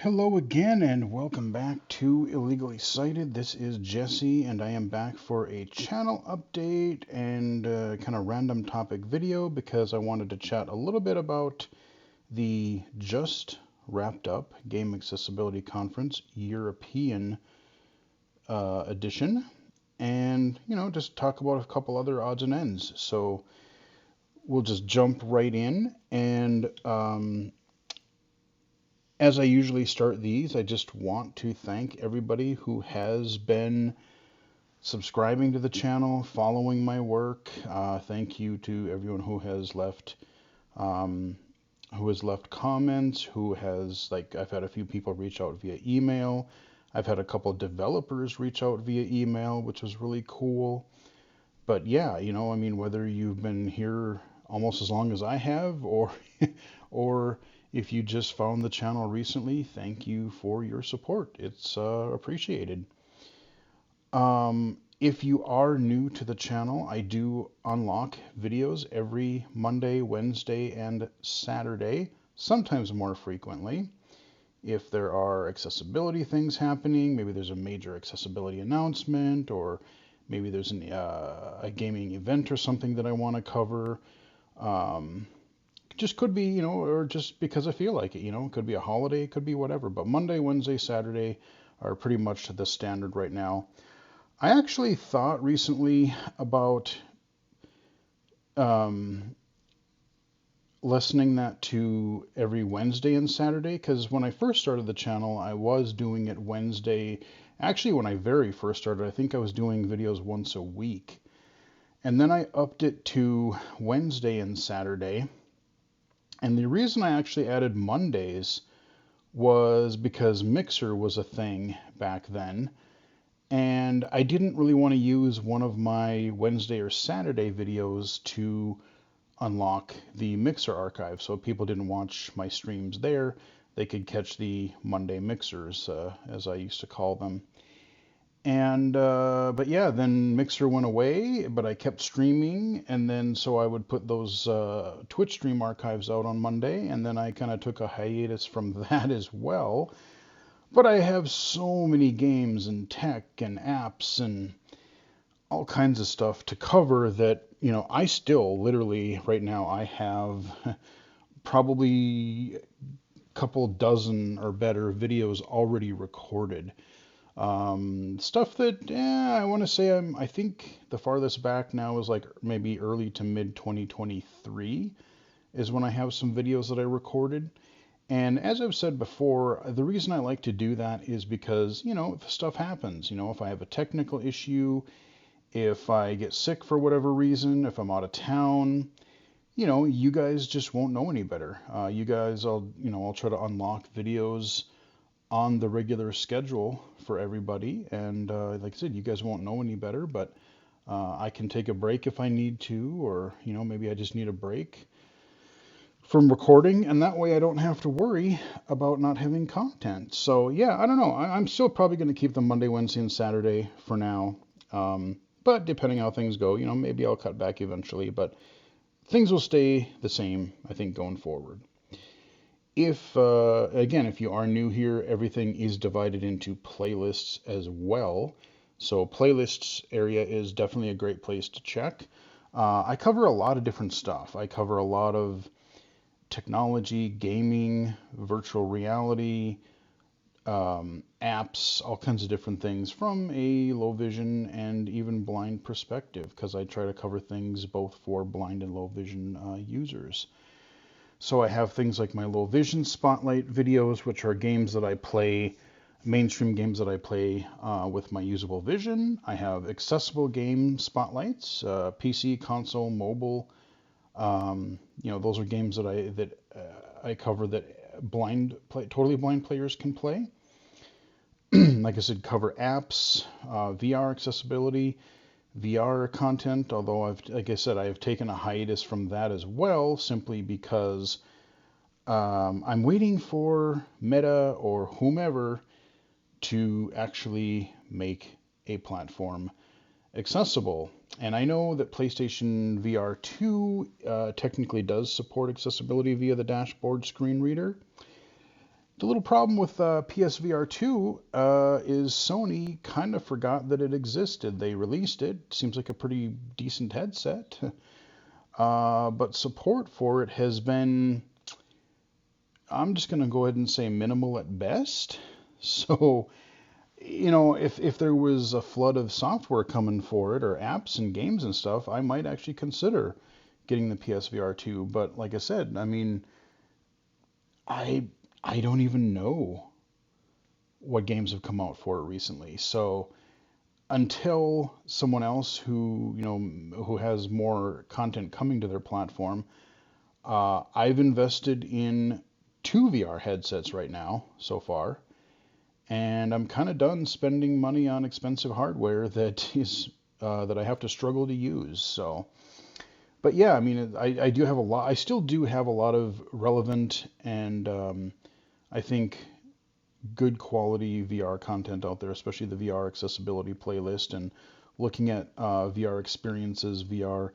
Hello again, and welcome back to Illegally Cited. This is Jesse, and I am back for a channel update and kind of random topic video because I wanted to chat a little bit about the just wrapped up Game Accessibility Conference European edition, and just talk about a couple other odds and ends. So we'll just jump right in, and as I usually start these, I just want to thank everybody who has been subscribing to the channel, following my work. Thank you to everyone um, who has left comments, I've had a few people reach out via email. I've had a couple developers reach out via email, which was really cool. But yeah, I mean, whether you've been here almost as long as I have, or or if you just found the channel recently, thank you for your support. It's appreciated. If you are new to the channel, I do unlock videos every Monday, Wednesday, and Saturday, sometimes more frequently. If there are accessibility things happening, maybe there's a major accessibility announcement, or maybe there's a gaming event or something that I want to cover. Just could be, or just because I feel like it, it could be a holiday, it could be whatever. But Monday, Wednesday, Saturday are pretty much the standard right now. I actually thought recently about lessening that to every Wednesday and Saturday, because when I first started the channel, I was doing it Wednesday. Actually, when I very first started, I think I was doing videos once a week. And then I upped it to Wednesday and Saturday. And the reason I actually added Mondays was because Mixer was a thing back then. And I didn't really want to use one of my Wednesday or Saturday videos to unlock the Mixer archive. So if people didn't watch my streams there, they could catch the Monday Mixers, as I used to call them. And but yeah, then Mixer went away, but I kept streaming, and then so I would put those Twitch stream archives out on Monday, and then I kind of took a hiatus from that as well. But I have so many games and tech and apps and all kinds of stuff to cover that, I still literally right now I have probably a couple dozen or better videos already recorded. Stuff that, I want to say I think the farthest back now is like maybe early to mid 2023 is when I have some videos that I recorded. And as I've said before, the reason I like to do that is because, if stuff happens, if I have a technical issue, if I get sick for whatever reason, if I'm out of town, you guys just won't know any better. You guys, I'll try to unlock videos on the regular schedule for everybody. And like I said, you guys won't know any better, but I can take a break if I need to, or, maybe I just need a break from recording, and that way I don't have to worry about not having content. So yeah, I don't know. I'm still probably going to keep them Monday, Wednesday, and Saturday for now. But depending how things go, maybe I'll cut back eventually, but things will stay the same, I think, going forward. If you are new here, everything is divided into playlists as well. So playlists area is definitely a great place to check. I cover a lot of different stuff. I cover a lot of technology, gaming, virtual reality, apps, all kinds of different things from a low vision and even blind perspective, because I try to cover things both for blind and low vision users. So I have things like my low vision spotlight videos, which are games that I play, mainstream games that I play with my usable vision. I have accessible game spotlights, PC, console, mobile. Those are games that I cover that totally blind players can play. Like I said, cover apps, VR accessibility, VR content, although like I said, I have taken a hiatus from that as well, simply because I'm waiting for Meta or whomever to actually make a platform accessible. And I know that PlayStation VR 2 technically does support accessibility via the dashboard screen reader. The little problem with PSVR 2 is Sony kind of forgot that it existed. They released it. Seems like a pretty decent headset. But support for it has been, I'm just going to go ahead and say minimal at best. So, if there was a flood of software coming for it or apps and games and stuff, I might actually consider getting the PSVR 2. But like I said, I mean, I I don't even know what games have come out for it recently. So until someone else who has more content coming to their platform, I've invested in two VR headsets right now so far, and I'm kind of done spending money on expensive hardware that I have to struggle to use. So, but yeah, I mean, I do have a lot. I still do have a lot of relevant and I think good quality VR content out there, especially the VR accessibility playlist and looking at VR experiences, VR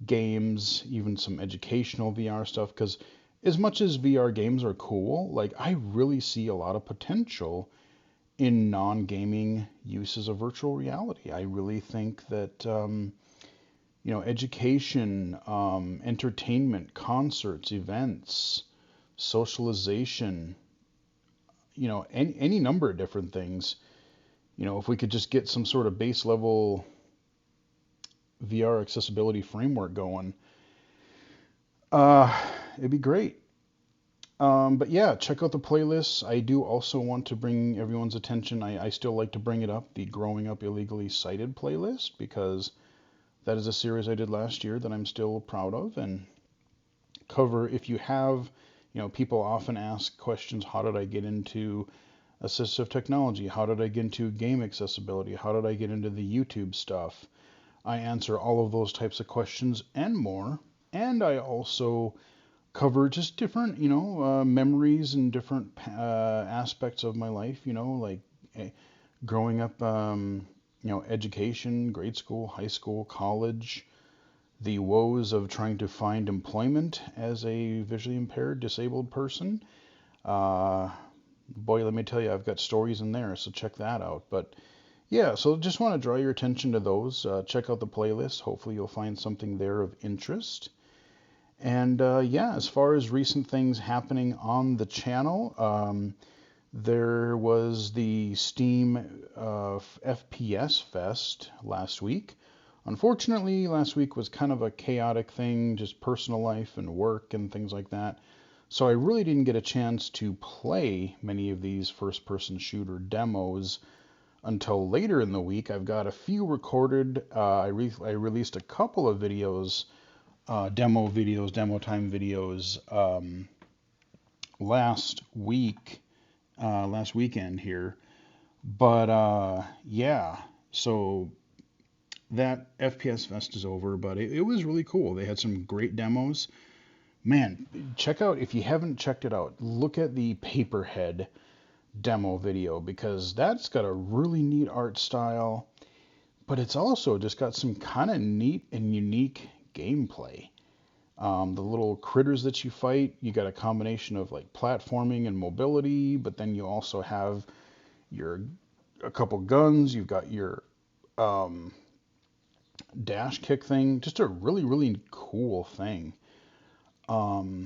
games, even some educational VR stuff. Because as much as VR games are cool, like I really see a lot of potential in non-gaming uses of virtual reality. I really think that education, entertainment, concerts, events, socialization, any number of different things. If we could just get some sort of base level VR accessibility framework going, it'd be great. But yeah, check out the playlists. I do also want to bring everyone's attention. I still like to bring it up, the Growing Up Illegally Cited playlist, because that is a series I did last year that I'm still proud of and cover. If you have, people often ask questions, how did I get into assistive technology? How did I get into game accessibility? How did I get into the YouTube stuff? I answer all of those types of questions and more. And I also cover just different, memories and different aspects of my life, like growing up, education, grade school, high school, college, the woes of trying to find employment as a visually impaired, disabled person. Uh, Boy, let me tell you, I've got stories in there, so check that out. But yeah, so just want to draw your attention to those. Check out the playlist. Hopefully, you'll find something there of interest. And yeah, as far as recent things happening on the channel, there was the Steam FPS Fest last week. Unfortunately, last week was kind of a chaotic thing, just personal life and work and things like that. So I really didn't get a chance to play many of these first-person shooter demos until later in the week. I've got a few recorded. I released a couple of videos, demo time videos last weekend here. But yeah, so that FPS Fest is over, but it was really cool. They had some great demos. Man, check out, if you haven't checked it out, look at the Paperhead demo video, because that's got a really neat art style, but it's also just got some kind of neat and unique gameplay. The little critters that you fight, you got a combination of like platforming and mobility, but then you also have a couple guns, you've got your dash kick thing, just a really, really cool thing. I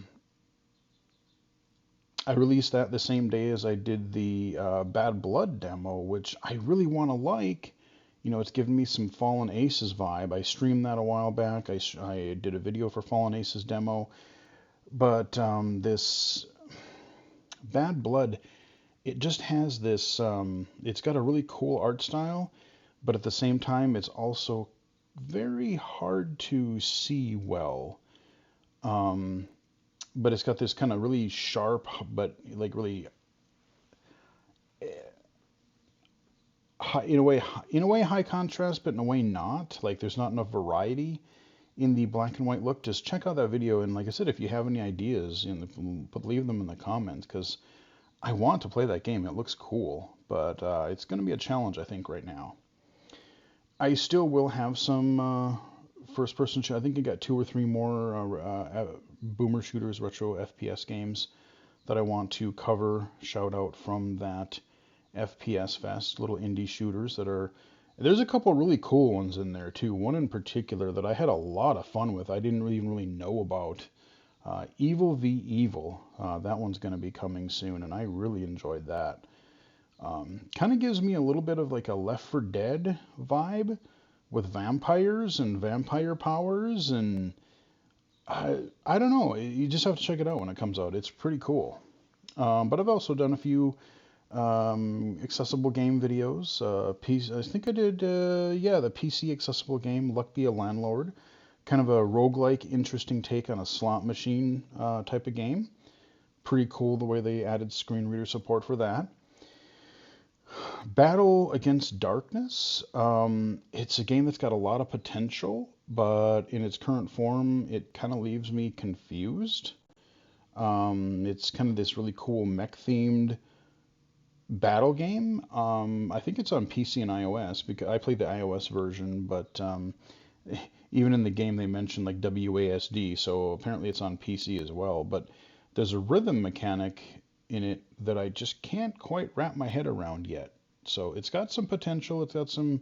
released that the same day as I did the Bad Blood demo, which I really want to like. It's giving me some Fallen Aces vibe. I streamed that a while back. I did a video for Fallen Aces demo. But this Bad Blood, it just has this, it's got a really cool art style, but at the same time, it's also very hard to see well. But it's got this kind of really sharp, but like really, in a way high contrast, but in a way not. Like there's not enough variety in the black and white look. Just check out that video, and like I said, if you have any ideas, leave them in the comments, because I want to play that game. It looks cool, but it's going to be a challenge, I think, right now. I still will have some first-person shoot. I think I got 2 or 3 more Boomer Shooters retro FPS games that I want to cover. Shout out from that FPS Fest, little indie shooters that are. There's a couple really cool ones in there too. One in particular that I had a lot of fun with. I didn't even really know about. Evil v Evil. That one's going to be coming soon, and I really enjoyed that. Kind of gives me a little bit of like a Left 4 Dead vibe with vampires and vampire powers, and I don't know. You just have to check it out when it comes out. It's pretty cool. But I've also done a few accessible game videos. I think I did, yeah, the PC accessible game, Luck Be a Landlord. Kind of a roguelike, interesting take on a slot machine type of game. Pretty cool the way they added screen reader support for that. Battle Against Darkness. It's a game that's got a lot of potential, but in its current form, it kind of leaves me confused. It's kind of this really cool mech-themed battle game. I think it's on PC and iOS because I played the iOS version, but even in the game they mentioned like WASD, so apparently it's on PC as well. But there's a rhythm mechanic in it that I just can't quite wrap my head around yet. So it's got some potential, it's got some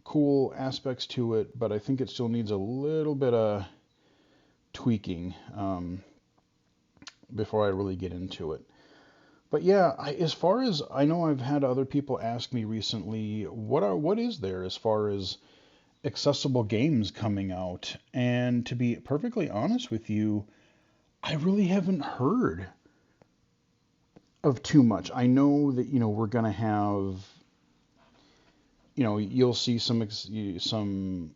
cool aspects to it, but I think it still needs a little bit of tweaking before I really get into it. But yeah, as far as I know, I've had other people ask me recently, what is there as far as accessible games coming out? And to be perfectly honest with you, I really haven't heard of too much. I know that, we're going to have, you'll see some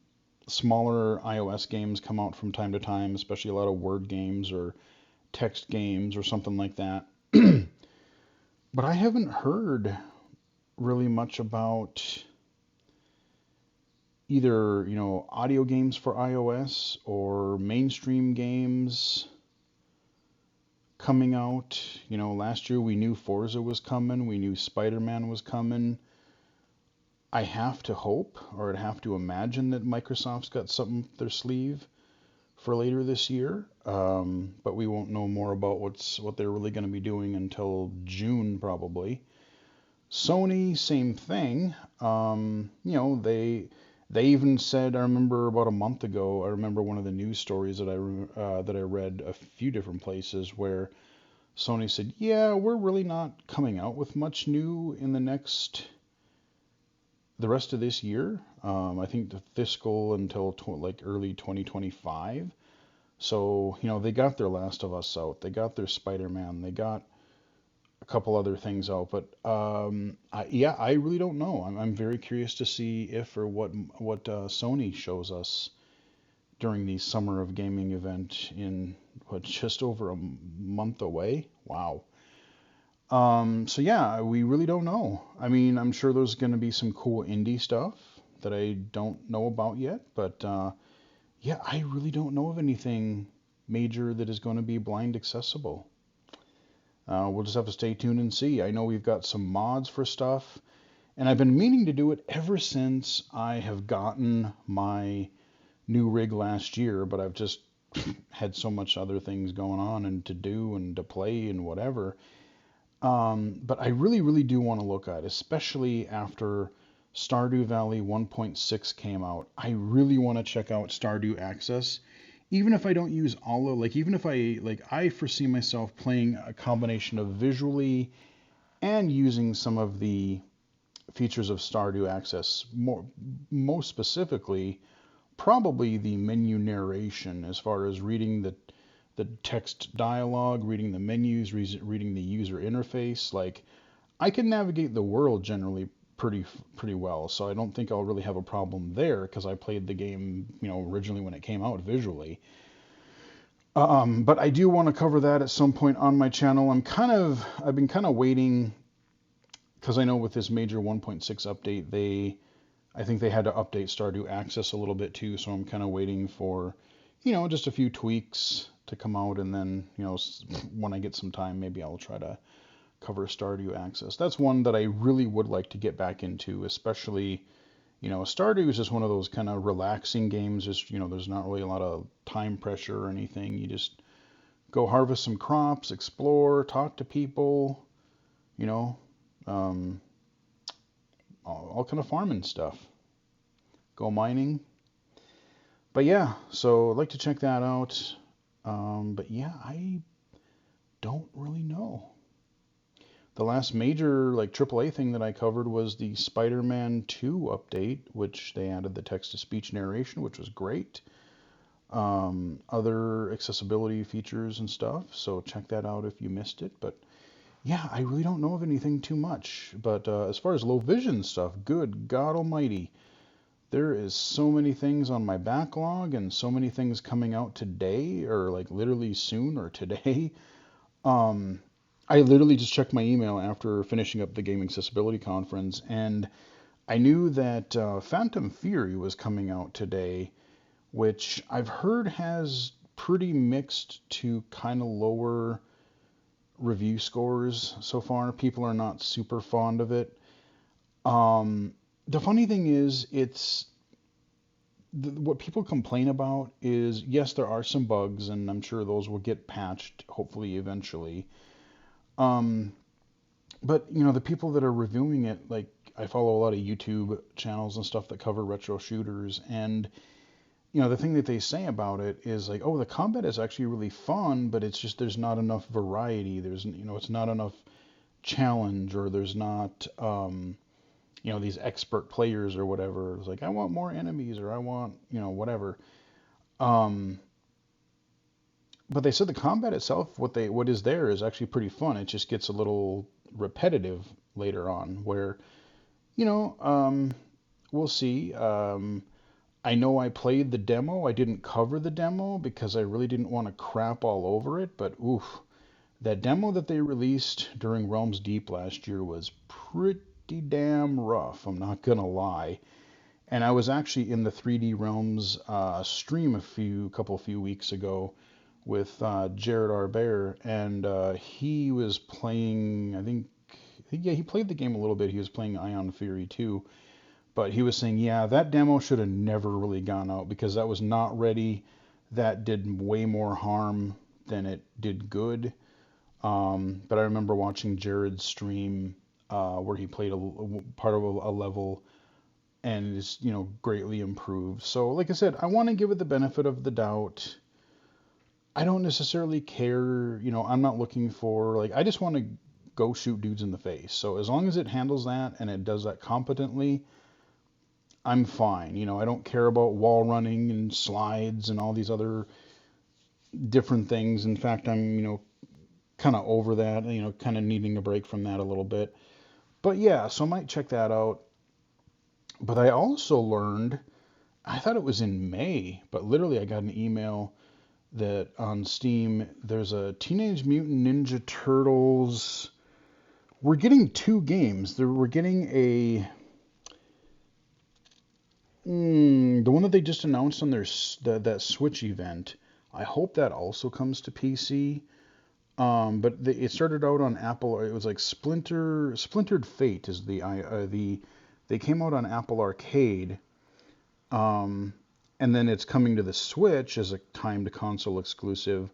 smaller iOS games come out from time to time, especially a lot of word games or text games or something like that. But I haven't heard really much about either, audio games for iOS or mainstream games coming out. Last year we knew Forza was coming, we knew Spider-Man was coming. I have to hope, or I'd have to imagine that Microsoft's got something up their sleeve for later this year. But we won't know more about what they're really going to be doing until June probably. Sony, same thing. They even said, I remember about a month ago, I remember one of the news stories that I read a few different places where Sony said, yeah, we're really not coming out with much new in the rest of this year. I think the fiscal until like early 2025. So, they got their Last of Us out, they got their Spider-Man, they got a couple other things out, but I really don't know. I'm very curious to see if or what Sony shows us during the Summer of Gaming event in just over a month away. Wow. So yeah, we really don't know. I mean, I'm sure there's going to be some cool indie stuff that I don't know about yet, but yeah, I really don't know of anything major that is going to be blind accessible. We'll just have to stay tuned and see. I know we've got some mods for stuff, and I've been meaning to do it ever since I have gotten my new rig last year, but I've just had so much other things going on and to do and to play and whatever. But I really, really do want to look at, especially after Stardew Valley 1.6 came out. I really want to check out Stardew Access. Even if I don't use all of, like, even if I foresee myself playing a combination of visually and using some of the features of Stardew Access, most specifically, probably the menu narration as far as reading the text dialogue, reading the menus, reading the user interface. Like, I can navigate the world generally pretty well, so I don't think I'll really have a problem there because I played the game, originally when it came out visually. But I do want to cover that at some point on my channel. I've been kind of waiting because I know with this major 1.6 update, I think they had to update Stardew Access a little bit too, so I'm kind of waiting for, just a few tweaks to come out, and then, when I get some time, maybe I'll try to cover Stardew Access. That's one that I really would like to get back into, especially, Stardew is just one of those kind of relaxing games. Just, there's not really a lot of time pressure or anything. You just go harvest some crops, explore, talk to people, you know, um, all kind of farming stuff. Go mining. But yeah, so I'd like to check that out. But yeah, I don't really know. The last major like AAA thing that I covered was the Spider-Man 2 update, which they added the text-to-speech narration, which was great. Other accessibility features and stuff, so check that out if you missed it. But yeah, I really don't know of anything too much. But as far as low vision stuff, good God Almighty, there is so many things on my backlog and so many things coming out today or like literally soon or today. Um, I literally just checked my email after finishing up the Gaming Accessibility Conference, and I knew that Phantom Fury was coming out today, which I've heard has pretty mixed to kind of lower review scores so far. People are not super fond of it. Um, the funny thing is, what people complain about is yes, there are some bugs, and I'm sure those will get patched hopefully eventually. Um, but the people that are reviewing it, like I follow a lot of YouTube channels and stuff that cover retro shooters, and the thing that they say about it is like, oh, the combat is actually really fun, but it's just there's not enough variety. It's not enough challenge, or there's not, these expert players or whatever. It's like, I want more enemies, or I want, whatever. Um, but they said the combat itself, what is there is actually pretty fun. It just gets a little repetitive later on, where, you know, um, we'll see. I know I played the demo. I didn't cover the demo because I really didn't want to crap all over it. But oof, that demo that they released during Realms Deep last year was pretty damn rough. I'm not gonna lie. And I was actually in the 3D Realms stream a few weeks ago with Jared Arbear, and he was playing. Yeah, he played the game a little bit. He was playing Ion Fury too. But he was saying, yeah, that demo should have never really gone out because that was not ready. That did way more harm than it did good. But I remember watching Jared's stream where he played part of a level and is, greatly improved. So, like I said, I want to give it the benefit of the doubt. I don't necessarily care, I'm not looking for, like, I just want to go shoot dudes in the face. So, as long as it handles that and it does that competently, I'm fine. I don't care about wall running and slides and all these other different things. In fact, I'm, kind of over that, kind of needing a break from that a little bit. But yeah, so I might check that out. But I also learned, I thought it was in May, but literally I got an email that on Steam, there's a Teenage Mutant Ninja Turtles. We're getting two games. We're getting the one that they just announced on that Switch event. I hope that also comes to PC. But it started out on Apple. It was like Splintered Fate is they came out on Apple Arcade. And then it's coming to the Switch as a timed console exclusive.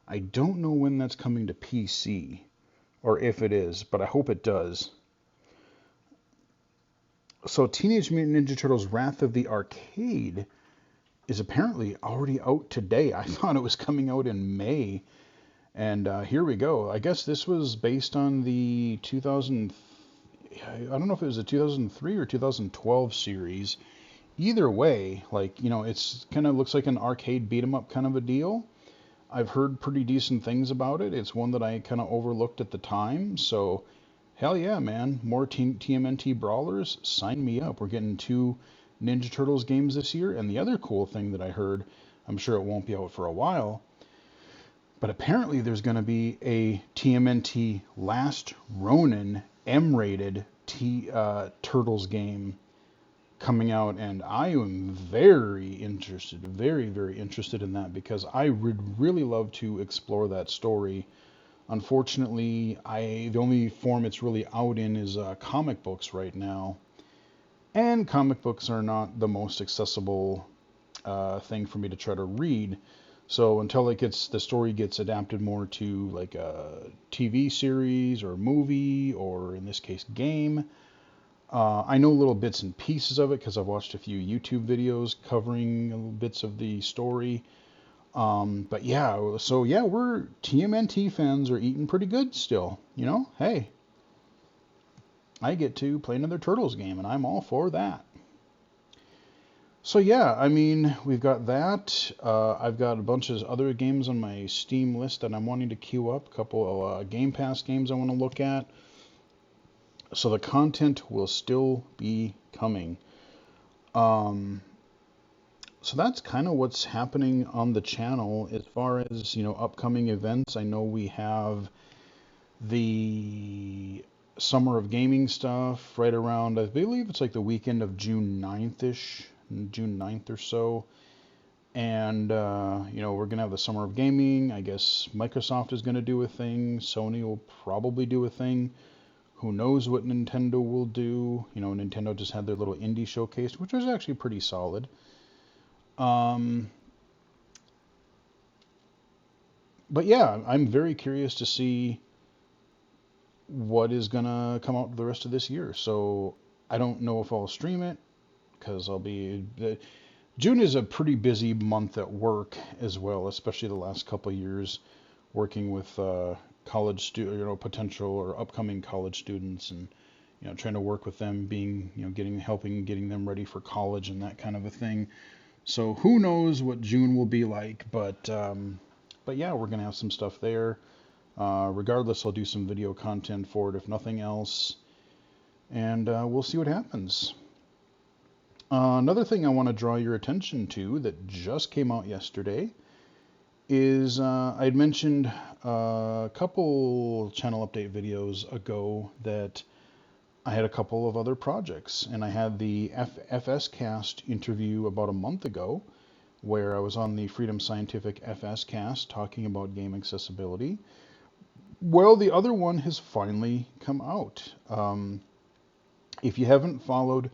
I don't know when that's coming to PC or if it is, but I hope it does. So Teenage Mutant Ninja Turtles Wrath of the Arcade is apparently already out today. I thought it was coming out in May. And here we go. I guess this was based on the 2000. I don't know if it was a 2003 or 2012 series. Either way, like, it's kind of looks like an arcade beat 'em up kind of a deal. I've heard pretty decent things about it. It's one that I kind of overlooked at the time. So, hell yeah, man. More TMNT brawlers? Sign me up. We're getting two Ninja Turtles games this year. And the other cool thing that I heard, I'm sure it won't be out for a while, but apparently there's going to be a TMNT Last Ronin M-rated Turtles game coming out, and I am very interested, very, very interested in that because I would really love to explore that story. Unfortunately, the only form it's really out in is comic books right now, and comic books are not the most accessible thing for me to try to read. So until the story gets adapted more to like a TV series or movie, or in this case, game, I know little bits and pieces of it because I've watched a few YouTube videos covering little bits of the story. But yeah, so yeah, we're TMNT fans are eating pretty good still. Hey, I get to play another Turtles game, and I'm all for that. So yeah, I mean, we've got that. I've got a bunch of other games on my Steam list that I'm wanting to queue up. A couple of Game Pass games I want to look at. So the content will still be coming. Um, so that's kind of what's happening on the channel as far as, upcoming events. I know we have the Summer of Gaming stuff right around, I believe it's like the weekend of June 9th-ish, June 9th or so. And, we're going to have the Summer of Gaming. I guess Microsoft is going to do a thing. Sony will probably do a thing. Who knows what Nintendo will do? Nintendo just had their little indie showcase, which was actually pretty solid. Um, but yeah, I'm very curious to see what is going to come out the rest of this year. So I don't know if I'll stream it because June is a pretty busy month at work as well, especially the last couple of years working with college potential or upcoming college students, and trying to work with them, being getting them ready for college and that kind of a thing. So who knows what June will be like, but yeah, we're gonna have some stuff there. Regardless, I'll do some video content for it if nothing else, and we'll see what happens. Another thing I want to draw your attention to that just came out yesterday is I had mentioned a couple channel update videos ago that I had a couple of other projects, and I had the FScast interview about a month ago where I was on the Freedom Scientific FScast talking about game accessibility. Well, the other one has finally come out. If you haven't followed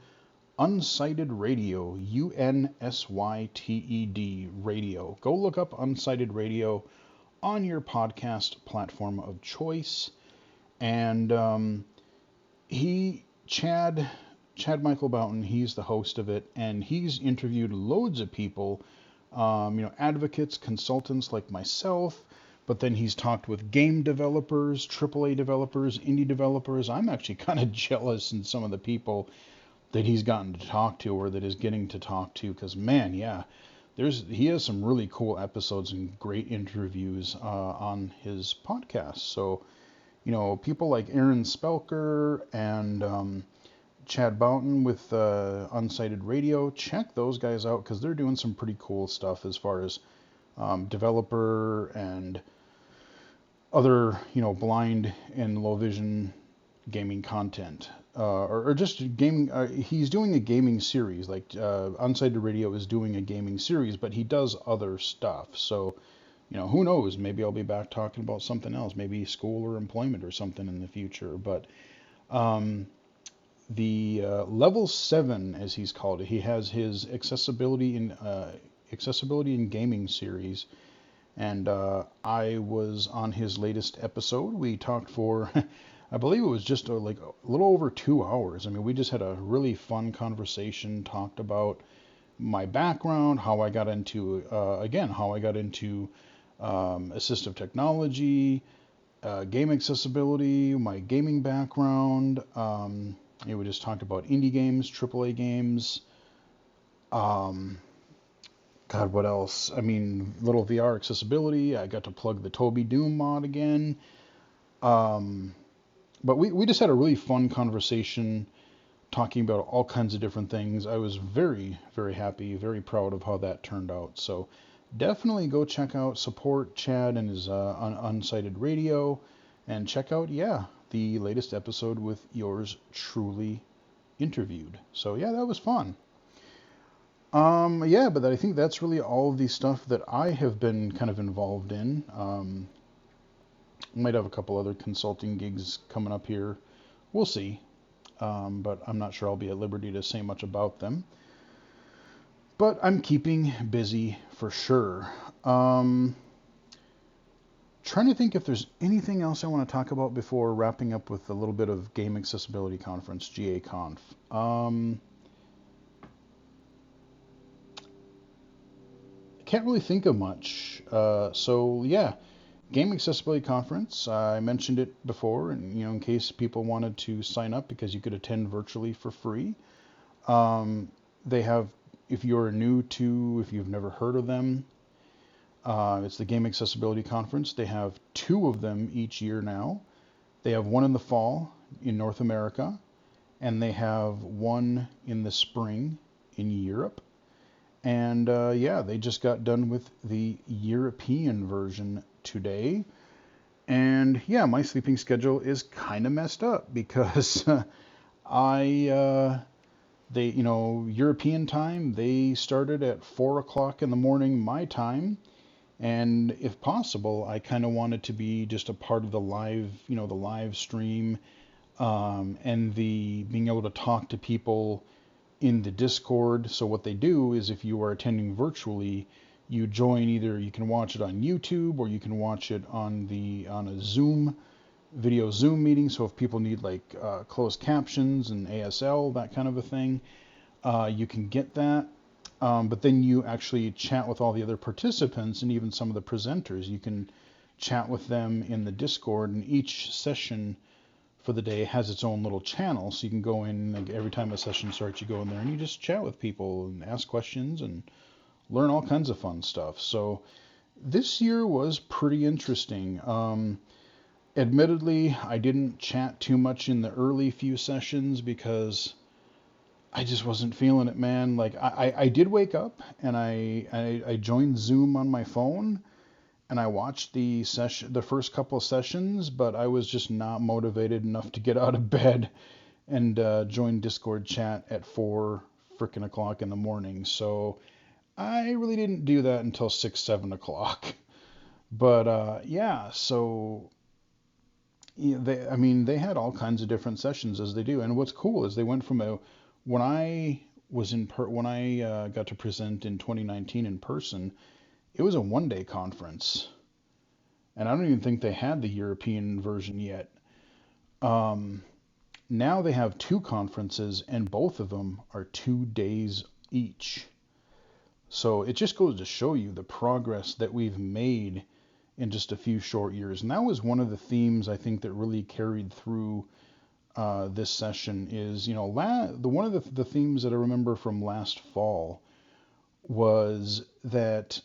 Unsyted Radio, UNSYTED Radio. Go look up Unsyted Radio on your podcast platform of choice. And Chad Michael Boughton, he's the host of it, and he's interviewed loads of people, advocates, consultants like myself, but then he's talked with game developers, AAA developers, indie developers. I'm actually kind of jealous in some of the people that he's gotten to talk to, or that is getting to talk to, because man, yeah, he has some really cool episodes and great interviews on his podcast. So people like Aaron Spelker and Chad Boughton with Unsighted Radio, check those guys out because they're doing some pretty cool stuff as far as developer and other blind and low vision gaming content, or just gaming. He's doing a gaming series, like Unsighted Radio is doing a gaming series, but he does other stuff. So, who knows? Maybe I'll be back talking about something else, maybe school or employment or something in the future. But the Level 7, as he's called it, he has his accessibility in gaming series. And I was on his latest episode. We talked for, I believe it was just like a little over 2 hours. I mean, we just had a really fun conversation, talked about my background, how I got into, assistive technology, game accessibility, my gaming background. We just talked about indie games, AAA games. God, what else? I mean, little VR accessibility. I got to plug the Toby Doom mod again. But we just had a really fun conversation talking about all kinds of different things. I was very, very happy, very proud of how that turned out. So definitely go check out, support Chad and his Unsighted Radio, and check out, the latest episode with yours truly interviewed. So yeah, that was fun. But I think that's really all of the stuff that I have been kind of involved in. Might have a couple other consulting gigs coming up here. We'll see. But I'm not sure I'll be at liberty to say much about them. But I'm keeping busy for sure. Um, Trying to think if there's anything else I want to talk about before wrapping up with a little bit of Game Accessibility Conference, GAConf. Can't really think of much. So yeah, Game Accessibility Conference. I mentioned it before, and in case people wanted to sign up because you could attend virtually for free. Um, they have, if you're new to, if you've never heard of them, it's the Game Accessibility Conference. They have two of them each year now. They have one in the fall in North America, and they have one in the spring in Europe. And yeah, they just got done with the European version today. And yeah, my sleeping schedule is kind of messed up because I, European time, they started at 4 o'clock in the morning, my time. And if possible, I kind of wanted to be just a part of the live, the live stream, and the being able to talk to people in the Discord. So what they do is if you are attending virtually, you join either you can watch it on YouTube or you can watch it on a Zoom video Zoom meeting. So if people need like closed captions and ASL, that kind of a thing, you can get that. But then you actually chat with all the other participants and even some of the presenters. You can chat with them in the Discord, and each session for the day has its own little channel. So you can go in, like every time a session starts, you go in there and you just chat with people and ask questions and learn all kinds of fun stuff. So this year was pretty interesting. Admittedly, I didn't chat too much in the early few sessions because I just wasn't feeling it, man. Like I did wake up and I joined Zoom on my phone and I watched the first couple of sessions, but I was just not motivated enough to get out of bed and join Discord chat at 4 o'clock in the morning. So I really didn't do that until 6, 7 o'clock. But yeah, so yeah, they had all kinds of different sessions as they do. And what's cool is they went from when I when I got to present in 2019 in person, it was a 1 day conference, and I don't even think they had the European version yet. Um, Now they have two conferences, and both of them are 2 days each. So it just goes to show you the progress that we've made in just a few short years. And that was one of the themes I think that really carried through this session. Is one of the themes that I remember from last fall was that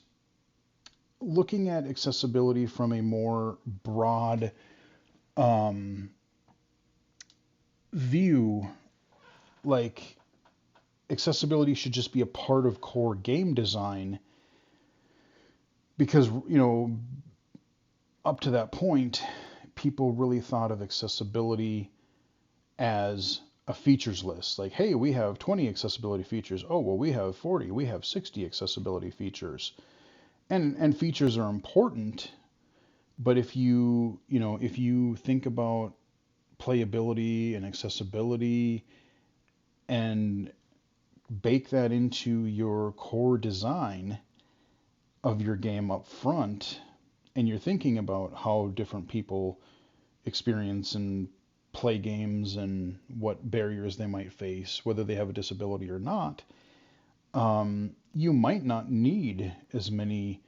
looking at accessibility from a more broad um, view, like accessibility should just be a part of core game design because, up to that point, people really thought of accessibility as a features list. Like, hey, we have 20 accessibility features. Oh, well, we have 40, we have 60 accessibility features. And features are important, but if if you think about playability and accessibility and bake that into your core design of your game up front, and you're thinking about how different people experience and play games and what barriers they might face, whether they have a disability or not, you might not need as many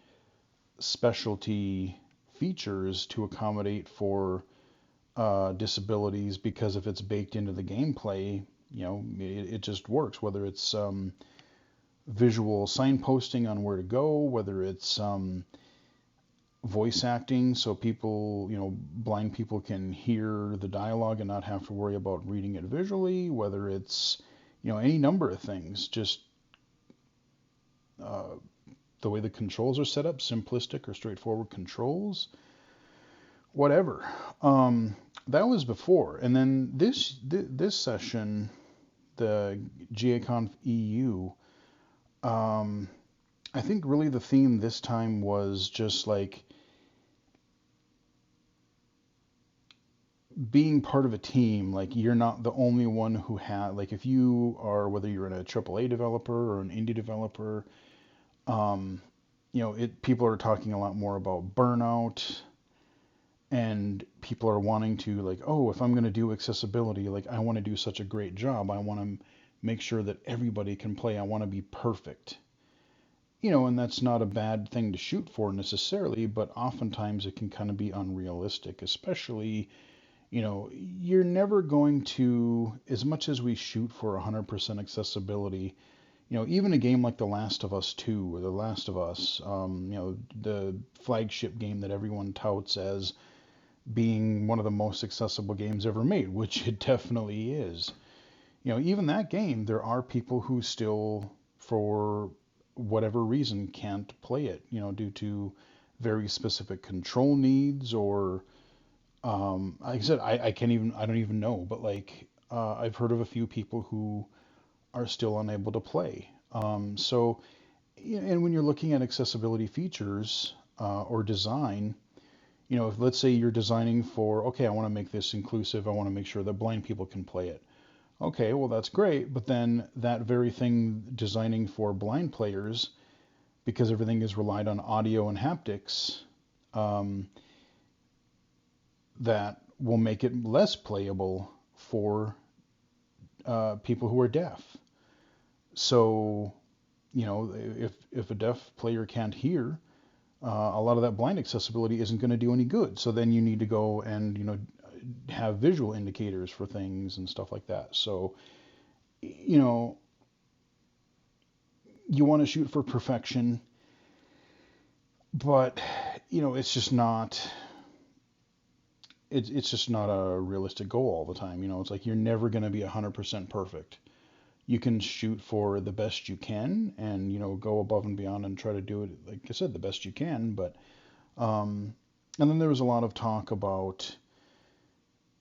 specialty features to accommodate for disabilities, because if it's baked into the gameplay, it just works. Whether it's visual signposting on where to go, whether it's voice acting, so people, blind people can hear the dialogue and not have to worry about reading it visually, whether it's, any number of things, just uh, the way the controls are set up, simplistic or straightforward controls, whatever. That was before, and then this session, the GAConf EU, I think really the theme this time was just like being part of a team. Like, you're not the only one who had, like, if you are, whether you're in a AAA developer or an indie developer, um, people are talking a lot more about burnout, and people are wanting to, like, oh, if I'm going to do accessibility, like, I want to do such a great job. I want to make sure that everybody can play. I want to be perfect. And that's not a bad thing to shoot for necessarily, but oftentimes it can kind of be unrealistic, especially, you're never going to, as much as we shoot for 100% accessibility, even a game like The Last of Us 2 or The Last of Us, the flagship game that everyone touts as being one of the most accessible games ever made, which it definitely is. Even that game, there are people who still, for whatever reason, can't play it, due to very specific control needs or, like I said, I don't even know, but like, I've heard of a few people who are still unable to play. And when you're looking at accessibility features or design, if let's say you're designing for, okay, I want to make this inclusive, I want to make sure that blind people can play it. Okay, well, that's great, but then that very thing designing for blind players, because everything is relied on audio and haptics, um, that will make it less playable for people who are deaf. So, if a deaf player can't hear, a lot of that blind accessibility isn't going to do any good. So then you need to go and have visual indicators for things and stuff like that. So you know you want to shoot for perfection, but it's just not. It's just not a realistic goal all the time. It's like you're never going to be 100% perfect. You can shoot for the best you can, and go above and beyond and try to do it, like I said, the best you can. But and then there was a lot of talk about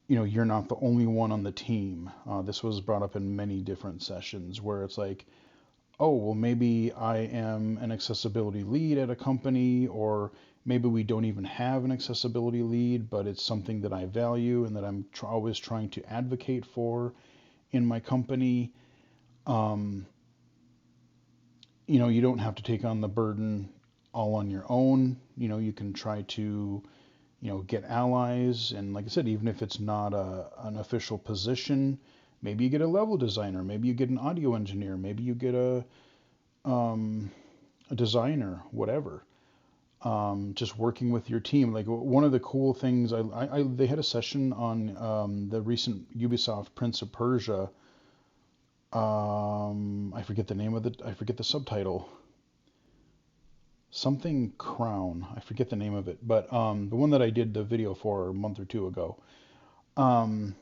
you're not the only one on the team. This was brought up in many different sessions where it's like, oh, well, maybe I am an accessibility lead at a company, or maybe we don't even have an accessibility lead, but it's something that I value and that I'm always trying to advocate for in my company. Um, you don't have to take on the burden all on your own. You can try to, get allies. And like I said, even if it's not an official position, maybe you get a level designer, maybe you get an audio engineer, maybe you get um, a designer, whatever. Just working with your team. Like one of the cool things, they had a session on the recent Ubisoft Prince of Persia. I forget the name of it. I forget the subtitle. Something Crown. I forget the name of it. But the one that I did the video for a month or two ago. Um,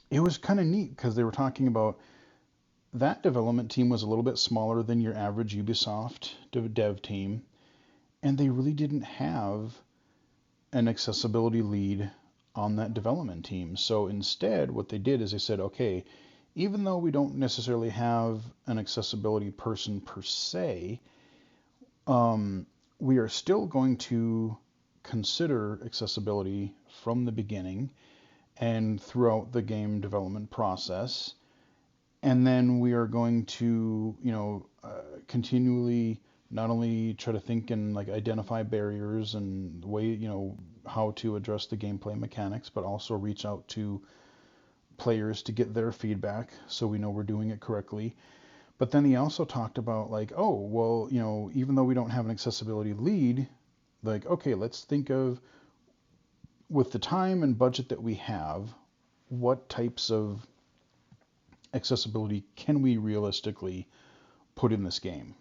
it was kind of neat because they were talking about that development team was a little bit smaller than your average Ubisoft dev team, and they really didn't have an accessibility lead on that development team. So instead, what they did is they said, okay, even though we don't necessarily have an accessibility person per se, we are still going to consider accessibility from the beginning and throughout the game development process. And then we are going to, continually not only try to think and like identify barriers and the way, how to address the gameplay mechanics, but also reach out to players to get their feedback so we know we're doing it correctly. But then he also talked about like, oh, well, even though we don't have an accessibility lead, like, okay, let's think of, with the time and budget that we have, what types of accessibility can we realistically put in this game?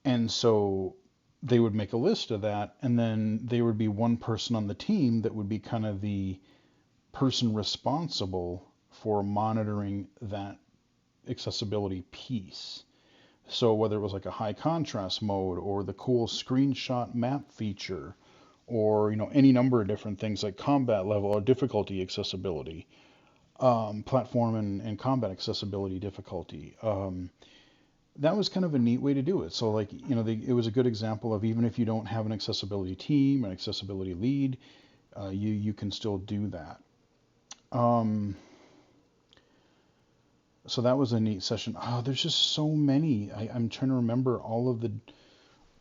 And so they would make a list of that, and then there would be one person on the team that would be kind of the person responsible for monitoring that accessibility piece. So whether it was like a high contrast mode or the cool screenshot map feature or any number of different things like combat level or difficulty accessibility, platform and combat accessibility difficulty. That was kind of a neat way to do it. So like it was a good example of, even if you don't have an accessibility team, an accessibility lead, you can still do that. So that was a neat session. Oh, there's just so many. I'm trying to remember all of the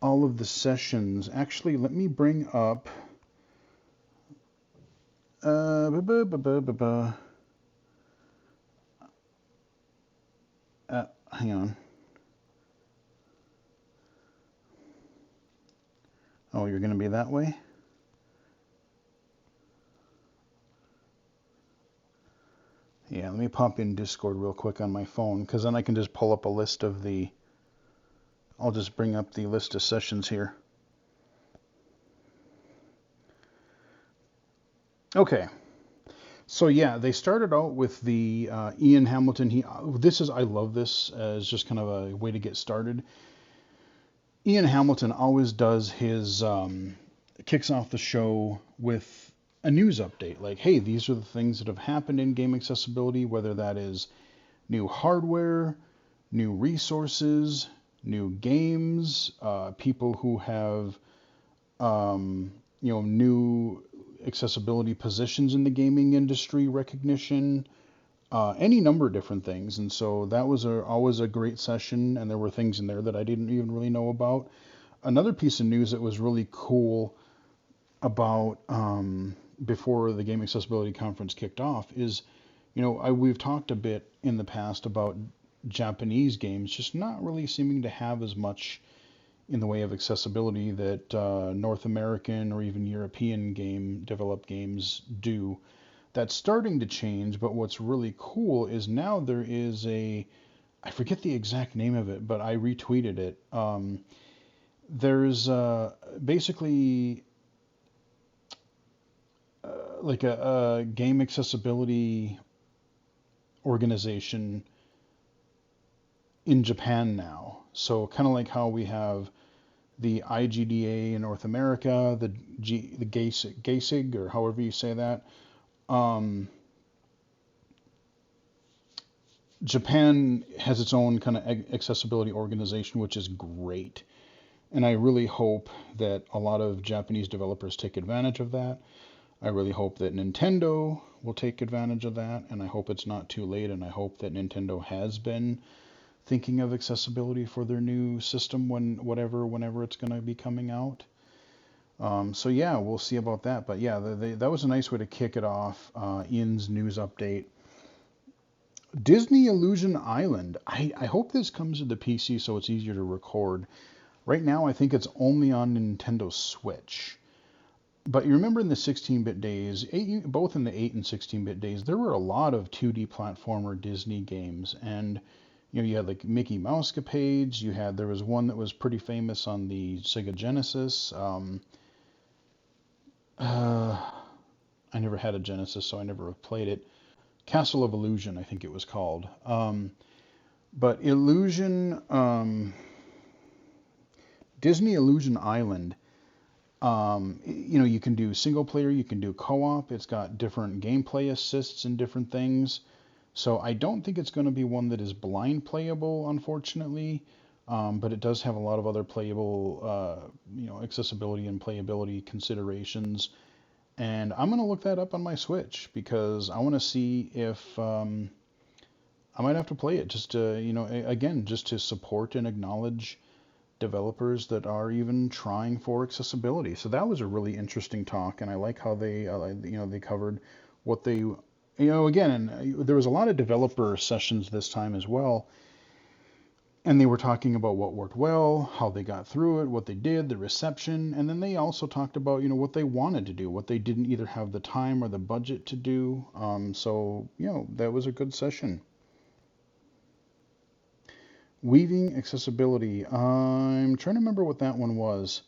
all of the sessions. Actually, let me bring up. Uh, bu- bu- bu- bu- bu- bu. Hang on. Oh, you're going to be that way? Yeah, let me pop in Discord real quick on my phone, because then I can just pull up a list of the. I'll just bring up the list of sessions here. Okay. So yeah, they started out with the Ian Hamilton. I love this as just kind of a way to get started. Ian Hamilton always does his kicks off the show with a news update, like, hey, these are the things that have happened in game accessibility, whether that is new hardware, new resources, new games, people who have new accessibility positions in the gaming industry recognition, any number of different things. And so that was always a great session, and there were things in there that I didn't even really know about. Another piece of news that was really cool about before the Game Accessibility Conference kicked off is, we've talked a bit in the past about Japanese games just not really seeming to have as much in the way of accessibility that North American or even European developed games do. That's starting to change, but what's really cool is now there is I forget the exact name of it, but I retweeted it. There's basically like a game accessibility organization in Japan now. So kind of like how we have the IGDA in North America, the GACIG, or however you say that. Um, Japan has its own kind of accessibility organization, which is great. And I really hope that a lot of Japanese developers take advantage of that. I really hope that Nintendo will take advantage of that, and I hope it's not too late, and I hope that Nintendo has been thinking of accessibility for their new system whenever it's going to be coming out. So yeah, we'll see about that. But yeah, that was a nice way to kick it off. Ian's news update. Disney Illusion Island. I hope this comes to the PC so it's easier to record. Right now, I think it's only on Nintendo Switch. But you remember in the 16-bit days, both in the 8 and 16-bit days, there were a lot of 2D platformer Disney games, and you had like Mickey Mousecapades. There was one that was pretty famous on the Sega Genesis. Uh, I never had a Genesis, so I never played it. Castle of Illusion, I think it was called. But Disney Illusion Island. You can do single player, you can do co-op. It's got different gameplay assists and different things. So I don't think it's going to be one that is blind playable, unfortunately. But it does have a lot of other playable, accessibility and playability considerations. And I'm going to look that up on my Switch because I want to see if I might have to play it just to, again, just to support and acknowledge developers that are even trying for accessibility. So that was a really interesting talk, and I like how they covered what again, and there was a lot of developer sessions this time as well, and they were talking about what worked well, how they got through it, what they did, the reception, and then they also talked about, what they wanted to do, what they didn't either have the time or the budget to do. So, that was a good session. Weaving accessibility. I'm trying to remember what that one was.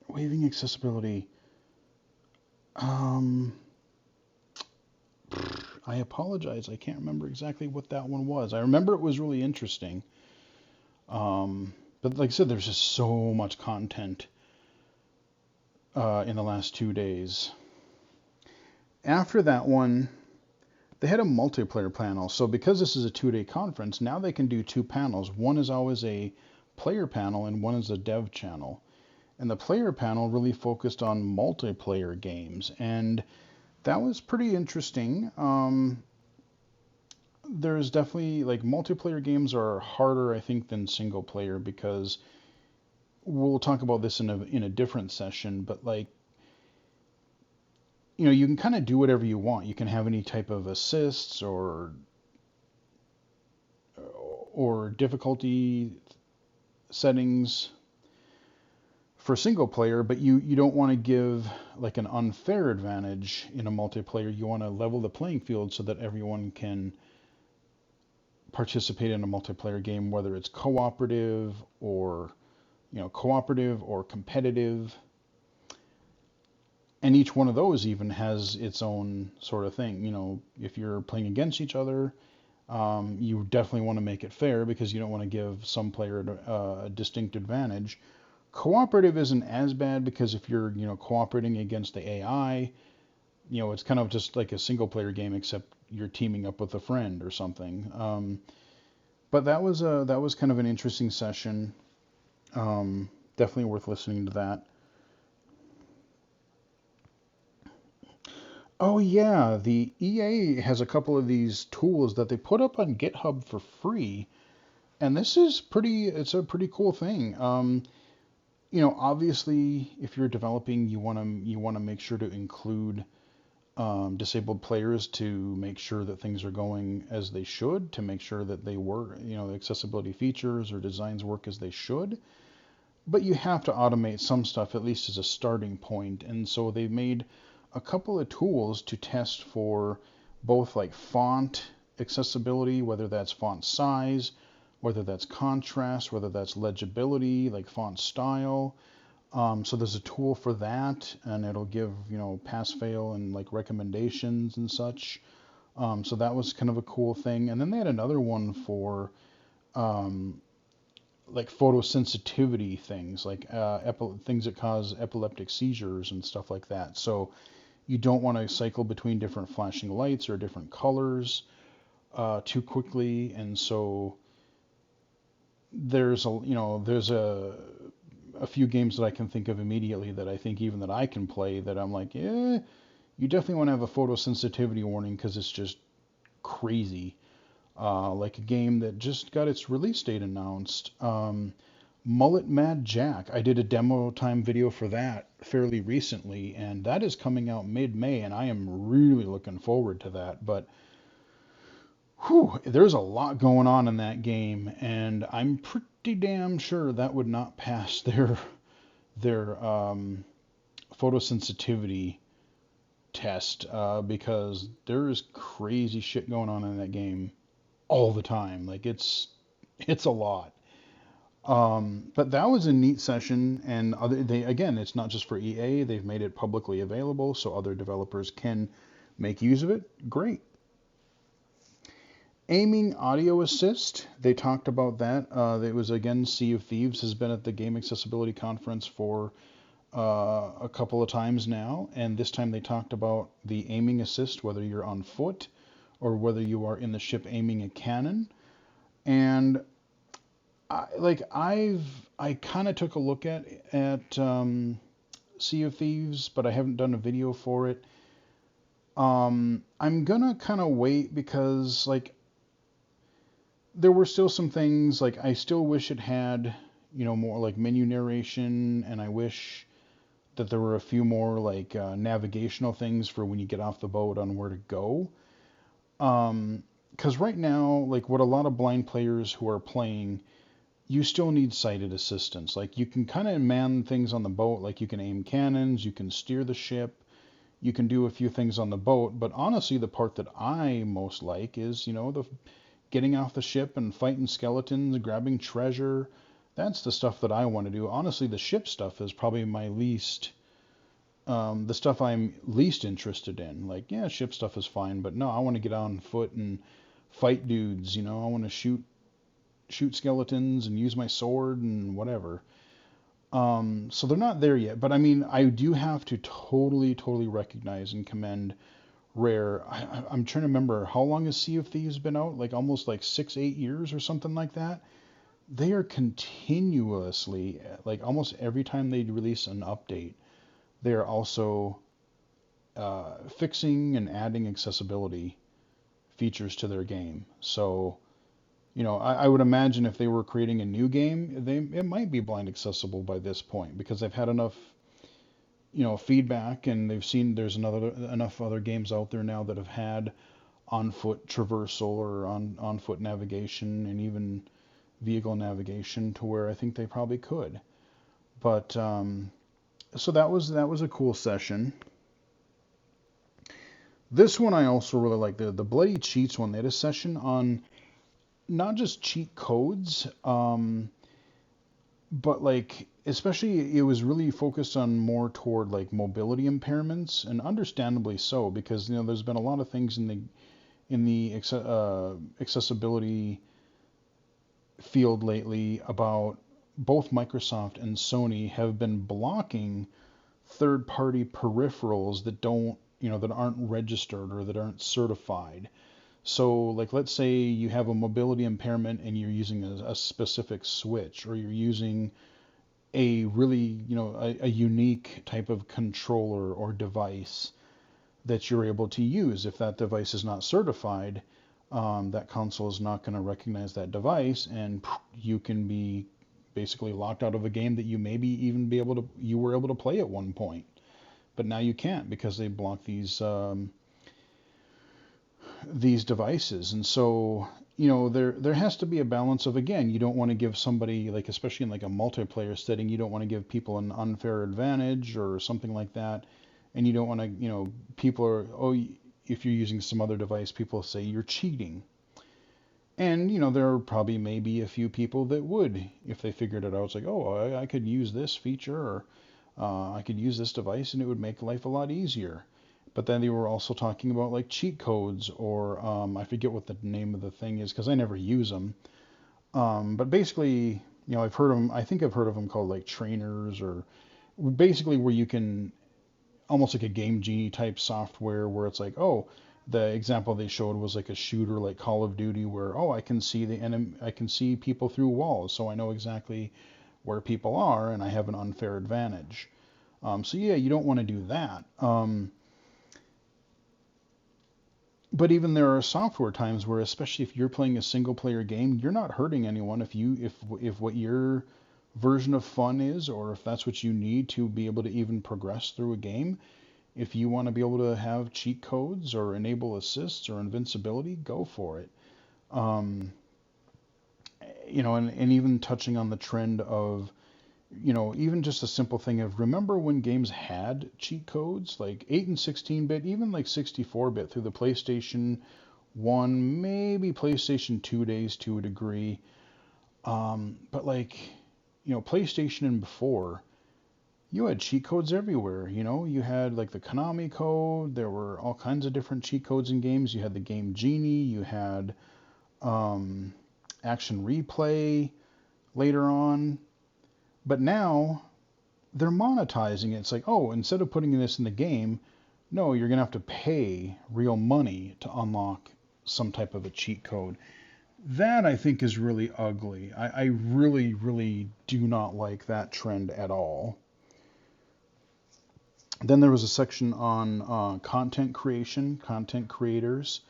Weaving accessibility. Um, I apologize. I can't remember exactly what that one was. I remember it was really interesting. But like I said, there's just so much content in the last 2 days. After that one, they had a multiplayer panel. So because this is a 2-day conference, now they can do two panels. One is always a player panel and one is a dev channel. And the player panel really focused on multiplayer games. And that was pretty interesting. there's definitely like multiplayer games are harder, I think, than single player because we'll talk about this in a different session, but like you can kind of do whatever you want. You can have any type of assists or difficulty settings for single player, but you don't want to give like an unfair advantage in a multiplayer. You want to level the playing field so that everyone can participate in a multiplayer game, whether it's cooperative or competitive. And each one of those even has its own sort of thing. If you're playing against each other, you definitely want to make it fair because you don't want to give some player a distinct advantage. Cooperative isn't as bad because if you're, cooperating against the AI, it's kind of just like a single player game except you're teaming up with a friend or something. But that was kind of an interesting session. Definitely worth listening to that. Oh yeah, the EA has a couple of these tools that they put up on GitHub for free, and it's a pretty cool thing. Obviously, if you're developing, you want to make sure to include disabled players to make sure that things are going as they should, to make sure that they work, the accessibility features or designs work as they should. But you have to automate some stuff at least as a starting point, and so they've made a couple of tools to test for both like font accessibility, whether that's font size, whether that's contrast, whether that's legibility, like font style. So there's a tool for that, and it'll give pass fail and like recommendations and such. So that was kind of a cool thing. And then they had another one for um, like photosensitivity things, like things that cause epileptic seizures and stuff like that. So you don't want to cycle between different flashing lights or different colors too quickly, and so there's a few games that I can think of immediately that I think even that I can play that I'm like, yeah, you definitely want to have a photosensitivity warning because it's just crazy. Like a game that just got its release date announced. Mullet Mad Jack. I did a demo time video for that fairly recently, and that is coming out mid-May, and I am really looking forward to that. But whew, there's a lot going on in that game, and I'm pretty damn sure that would not pass their photosensitivity test because there is crazy shit going on in that game all the time. Like it's a lot. But that was a neat session, and it's not just for EA. They've made it publicly available so other developers can make use of it. Great. Aiming audio assist. They talked about that. It was again, Sea of Thieves has been at the Game Accessibility Conference for a couple of times now, and this time they talked about the aiming assist, whether you're on foot or whether you are in the ship aiming a cannon. And I kind of took a look at Sea of Thieves, but I haven't done a video for it. I'm gonna kind of wait because like there were still some things like I still wish it had more like menu narration, and I wish that there were a few more like navigational things for when you get off the boat on where to go. Because right now, like what a lot of blind players who are playing, you still need sighted assistance. Like you can kind of man things on the boat, like you can aim cannons, you can steer the ship, you can do a few things on the boat. But honestly, the part that I most like is, the getting off the ship and fighting skeletons, grabbing treasure. That's the stuff that I want to do. Honestly, the ship stuff is probably the stuff I'm least interested in. Like, yeah, ship stuff is fine, but no, I want to get on foot and fight dudes. I want to shoot skeletons and use my sword and whatever. So they're not there yet, but I mean, I do have to totally recognize and commend Rare. I'm trying to remember how long has Sea of Thieves been out? Like almost like 6-8 years or something like that. They are continuously, like almost every time they release an update, they are also fixing and adding accessibility features to their game. So, I would imagine if they were creating a new game, it might be blind accessible by this point because they've had enough, feedback, and they've seen there's enough other games out there now that have had on foot traversal or on foot navigation and even vehicle navigation to where I think they probably could. But so that was a cool session. This one I also really like, the Bloody Cheats one. They had a session on not just cheat codes, but like especially it was really focused on more toward like mobility impairments, and understandably so, because there's been a lot of things in the accessibility field lately about both Microsoft and Sony have been blocking third-party peripherals that aren't registered or that aren't certified. So, like, let's say you have a mobility impairment and you're using a specific switch, or you're using a really, a unique type of controller or device that you're able to use. If that device is not certified, that console is not going to recognize that device, and you can be basically locked out of a game that you maybe even you were able to play at one point, but now you can't because they block these devices. And so there has to be a balance of, again, you don't want to give somebody, like especially in like a multiplayer setting, you don't want to give people an unfair advantage or something like that. And you don't want to, people are, if you're using some other device, people say you're cheating. And, there are probably maybe a few people that would, if they figured it out. It's like, I could use this feature, or I could use this device and it would make life a lot easier. But then they were also talking about like cheat codes, or I forget what the name of the thing is because I never use them. But basically, I've heard of them. I think I've heard of them called like trainers, or basically where you can, almost like a Game Genie type software, where it's like, the example they showed was like a shooter like Call of Duty, where I can see the enemy, I can see people through walls, so I know exactly where people are and I have an unfair advantage. So yeah, you don't want to do that. But even there are software times where, especially if you're playing a single player game, you're not hurting anyone if what your version of fun is, or if that's what you need to be able to even progress through a game. If you want to be able to have cheat codes or enable assists or invincibility, go for it. And even touching on the trend of, even just a simple thing of, remember when games had cheat codes, like 8 and 16-bit, even like 64-bit through the PlayStation 1, maybe PlayStation 2 days to a degree. But like, PlayStation and before, you had cheat codes everywhere. You had like the Konami code. There were all kinds of different cheat codes in games. You had the Game Genie. You had Action Replay later on. But now they're monetizing it. It's like, instead of putting this in the game, no, you're going to have to pay real money to unlock some type of a cheat code. That, I think, is really ugly. I really, really do not like that trend at all. Then there was a section on content creation, content creators,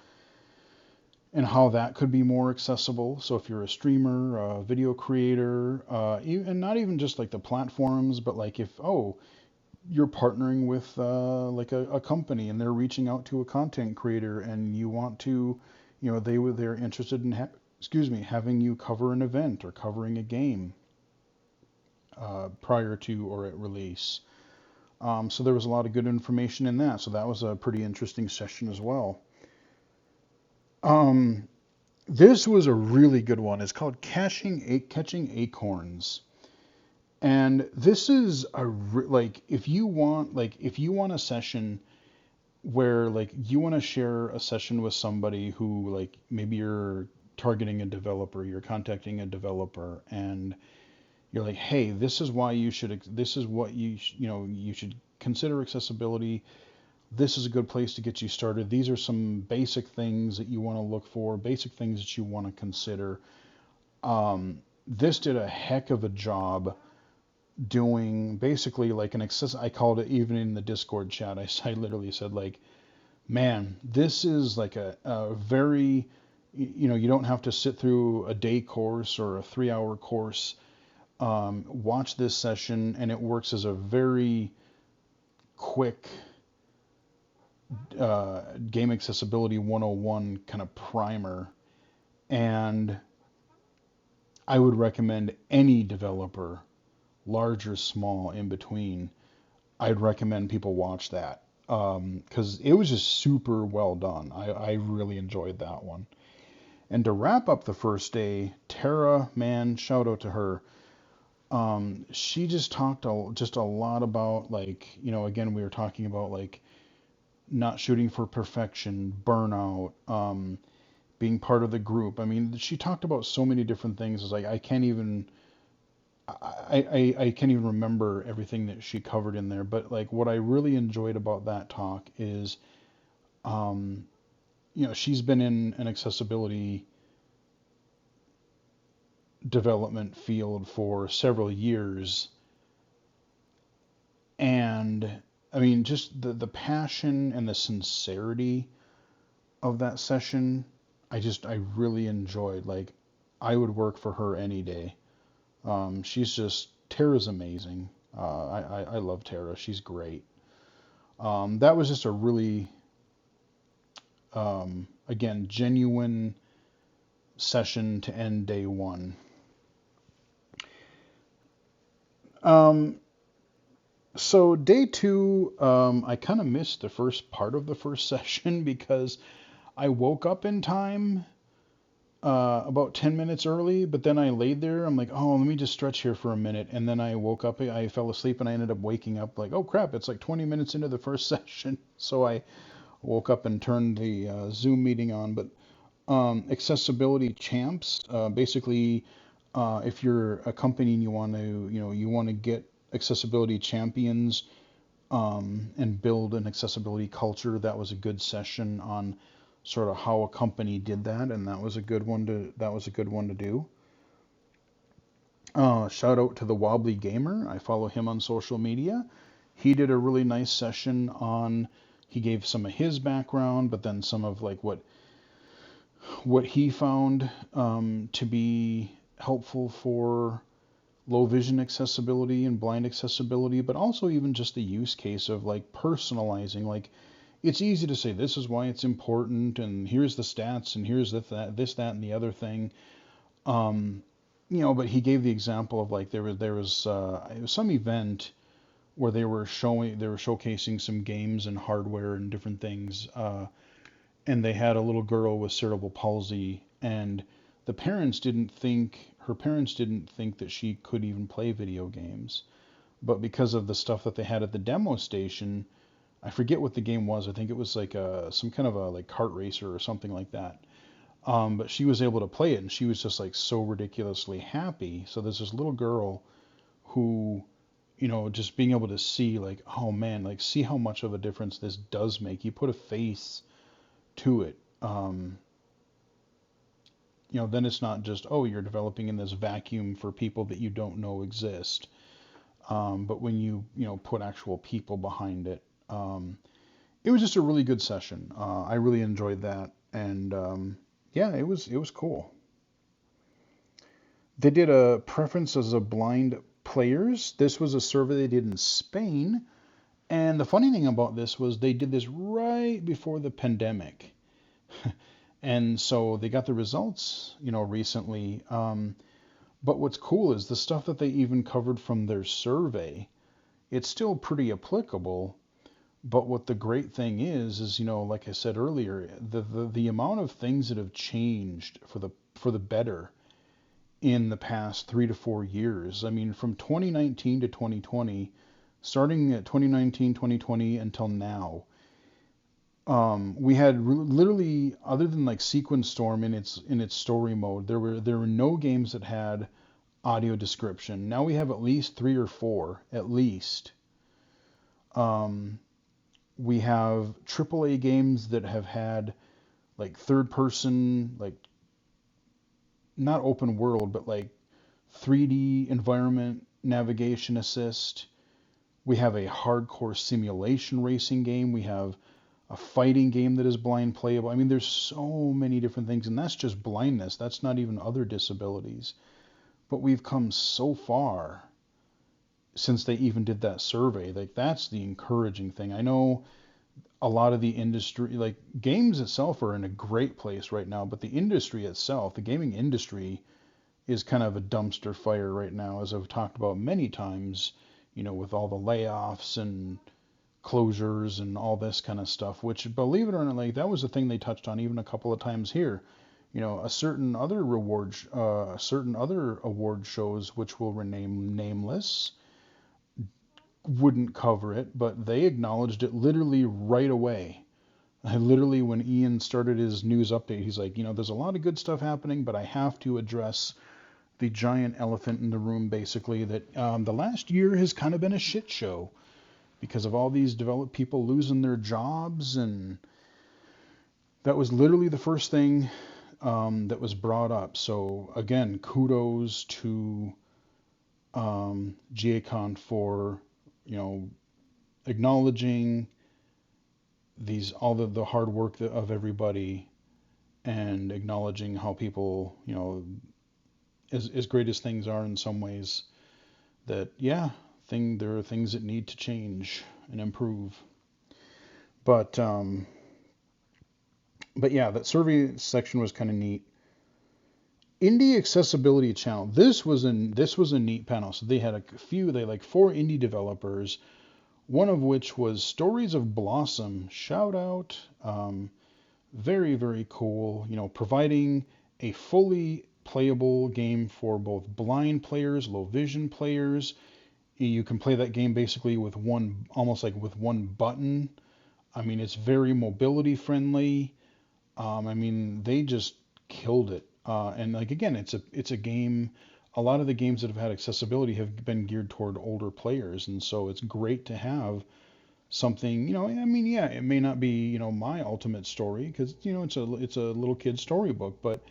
and how that could be more accessible. So if you're a streamer, a video creator, and not even just like the platforms, but like if, you're partnering with like a company and they're reaching out to a content creator and you want to, they're interested in, having you cover an event or covering a game prior to or at release. So there was a lot of good information in that. So that was a pretty interesting session as well. This was a really good one. It's called Catching Acorns. And this is if you want a session where like you want to share a session with somebody who, like, maybe you're targeting a developer, you're contacting a developer, and you're like, hey, this is what you should consider accessibility. This is a good place to get you started. These are some basic things that you want to look for, basic things that you want to consider. This did a heck of a job doing basically like I called it, even in the Discord chat, I literally said, like, Man, this is like a very, you don't have to sit through a day course or a 3 hour course. Watch this session, and it works as a very quick game accessibility 101 kind of primer. And I would recommend any developer, large or small, in between, I'd recommend people watch that. Because it was just super well done. I really enjoyed that one. And to wrap up the first day, Tara, man, shout out to her. She just talked just a lot about, like, again, we were talking about like not shooting for perfection, burnout, being part of the group. I mean, she talked about so many different things. It's like I can't even remember everything that she covered in there. But like what I really enjoyed about that talk is, um, she's been in an accessibility development field for several years, and I mean, just the passion and the sincerity of that session, I really enjoyed. Like, I would work for her any day. Tara's amazing. I love Tara. She's great. That was just a really, again, genuine session to end day one. Um, so day two, I kind of missed the first part of the first session because I woke up in time about 10 minutes early, but then I laid there. I'm like, oh, let me just stretch here for a minute. And then I woke up, I fell asleep, and I ended up waking up like, oh crap, it's like 20 minutes into the first session. So I woke up and turned the Zoom meeting on. But accessibility champs, basically, if you're a company and you want to get accessibility champions and build an accessibility culture, that was a good session on sort of how a company did that, and that was a good one to do. Shout out to the Wobbly Gamer. I follow him on social media. He did a really nice session on. He gave some of his background, but then some of like what he found to be helpful for low vision accessibility and blind accessibility, but also even just the use case of like personalizing. Like, it's easy to say this is why it's important, and here's the stats, and here's that, and the other thing. Um, but he gave the example of like there was it was some event where they were showcasing some games and hardware and different things, and they had a little girl with cerebral palsy, and her parents didn't think that she could even play video games, but because of the stuff that they had at the demo station, I forget what the game was. I think it was like some kind of a like kart racer or something like that. But she was able to play it, and she was just like so ridiculously happy. So there's this little girl who, just being able to see like, oh man, like see how much of a difference this does make. You put a face to it. Then it's not just, oh, you're developing in this vacuum for people that you don't know exist. But when put actual people behind it, it was just a really good session. I really enjoyed that, and yeah, it was cool. They did a preferences of blind players. This was a survey they did in Spain, and the funny thing about this was they did this right before the pandemic, and so they got the results, recently. But what's cool is the stuff that they even covered from their survey. It's still pretty applicable. But what the great thing is, like I said earlier, the amount of things that have changed for the better in the past 3 to 4 years. I mean, from 2019 to 2020, starting at 2019, 2020 until now, we had literally, other than like Sequence Storm in its story mode, there were no games that had audio description. Now we have at least three or four, at least. Um, we have AAA games that have had like third person, like not open world, but like 3D environment navigation assist. We have a hardcore simulation racing game. We have a fighting game that is blind playable. I mean, there's so many different things, and that's just blindness. That's not even other disabilities. But we've come so far since they even did that survey. Like, that's the encouraging thing. I know a lot of the industry, like games itself, are in a great place right now, but the industry itself, the gaming industry, is kind of a dumpster fire right now, as I've talked about many times, with all the layoffs and closures and all this kind of stuff, which, believe it or not, like that was the thing they touched on even a couple of times here. Certain other award shows, which will remain nameless, wouldn't cover it, but they acknowledged it literally right away. Literally, when Ian started his news update, he's like, there's a lot of good stuff happening, but I have to address the giant elephant in the room, basically, that the last year has kind of been a shit show because of all these developed people losing their jobs. And that was literally the first thing that was brought up. So, again, kudos to GAConf for, acknowledging all the hard work of everybody, and acknowledging how people, as great as things are in some ways, that there are things that need to change and improve. But yeah, that survey section was kind of neat. Indie Accessibility Channel. This was a neat panel. So they had they had like 4 indie developers, one of which was Stories of Blossom. Shout out. Very, very cool. Providing a fully playable game for both blind players, low vision players. You can play that game basically with almost like with one button. I mean, it's very mobility friendly. I mean, they just killed it. And like, again, it's a game. A lot of the games that have had accessibility have been geared toward older players, and so it's great to have something. I mean, yeah, it may not be my ultimate story, because it's a little kid storybook, but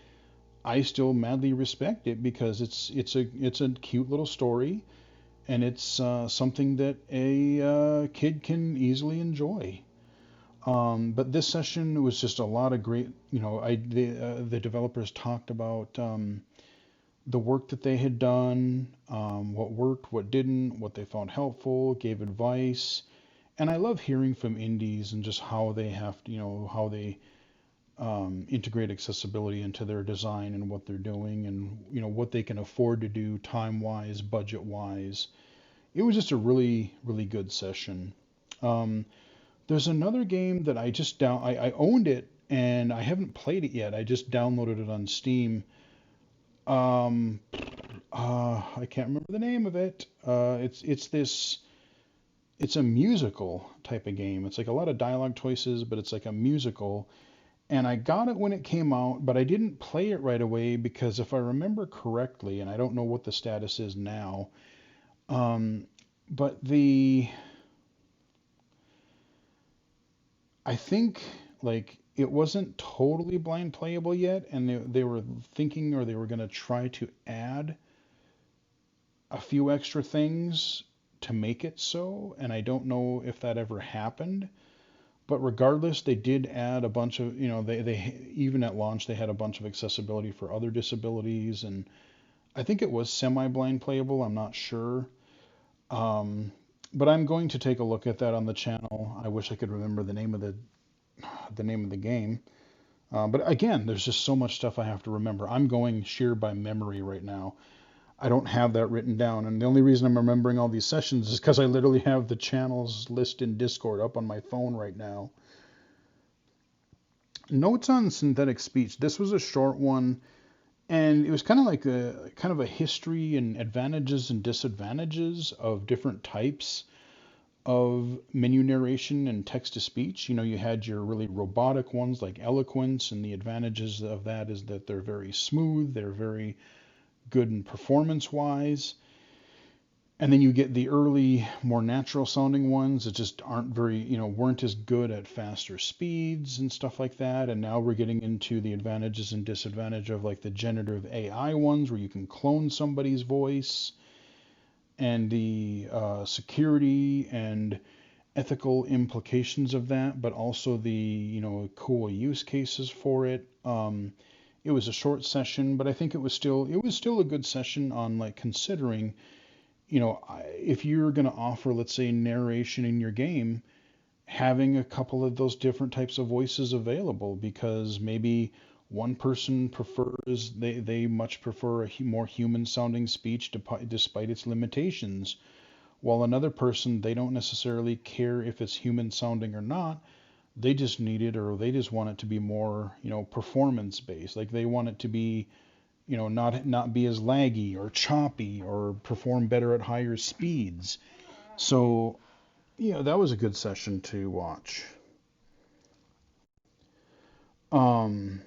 I still madly respect it because it's a cute little story, and it's something that a kid can easily enjoy. But this session was just a lot of great. The developers talked about the work that they had done, what worked, what didn't, what they found helpful, gave advice. And I love hearing from indies and just how they have to, how they integrate accessibility into their design and what they're doing, and what they can afford to do time wise, budget wise. It was just a really, really good session. Um, there's another game that I owned it and I haven't played it yet. I just downloaded it on Steam. Um, I can't remember the name of it. It's a musical type of game. It's like a lot of dialogue choices, but it's like a musical. And I got it when it came out, but I didn't play it right away because, if I remember correctly, and I don't know what the status is now, um, but I think, like, it wasn't totally blind playable yet, and they were thinking, or they were going to try to add a few extra things to make it so, and I don't know if that ever happened. But regardless, they did add a bunch of, they even at launch they had a bunch of accessibility for other disabilities, and I think it was semi-blind playable. I'm not sure. But I'm going to take a look at that on the channel. I wish I could remember the name of the game. But again, there's just so much stuff I have to remember. I'm going sheer by memory right now. I don't have that written down, and the only reason I'm remembering all these sessions is because I literally have the channels list in Discord up on my phone right now. Notes on synthetic speech. This was a short one, and it was kind of like a history and advantages and disadvantages of different types of menu narration and text to speech. You had your really robotic ones like eloquence, and the advantages of that is that they're very smooth, they're very good in performance wise. And then you get the early, more natural sounding ones that just aren't weren't as good at faster speeds and stuff like that. And now we're getting into the advantages and disadvantage of like the generative AI ones where you can clone somebody's voice, and the security and ethical implications of that, but also the, cool use cases for it. It was a short session, but I think it was still a good session on like considering, if you're going to offer, let's say, narration in your game, having a couple of those different types of voices available, because maybe one person prefers they much prefer a more human sounding speech despite its limitations, while another person, they don't necessarily care if it's human sounding or not. They just need it, or they just want it to be more, performance based. Like they want it to be, not be as laggy or choppy or perform better at higher speeds. So, that was a good session to watch. Um,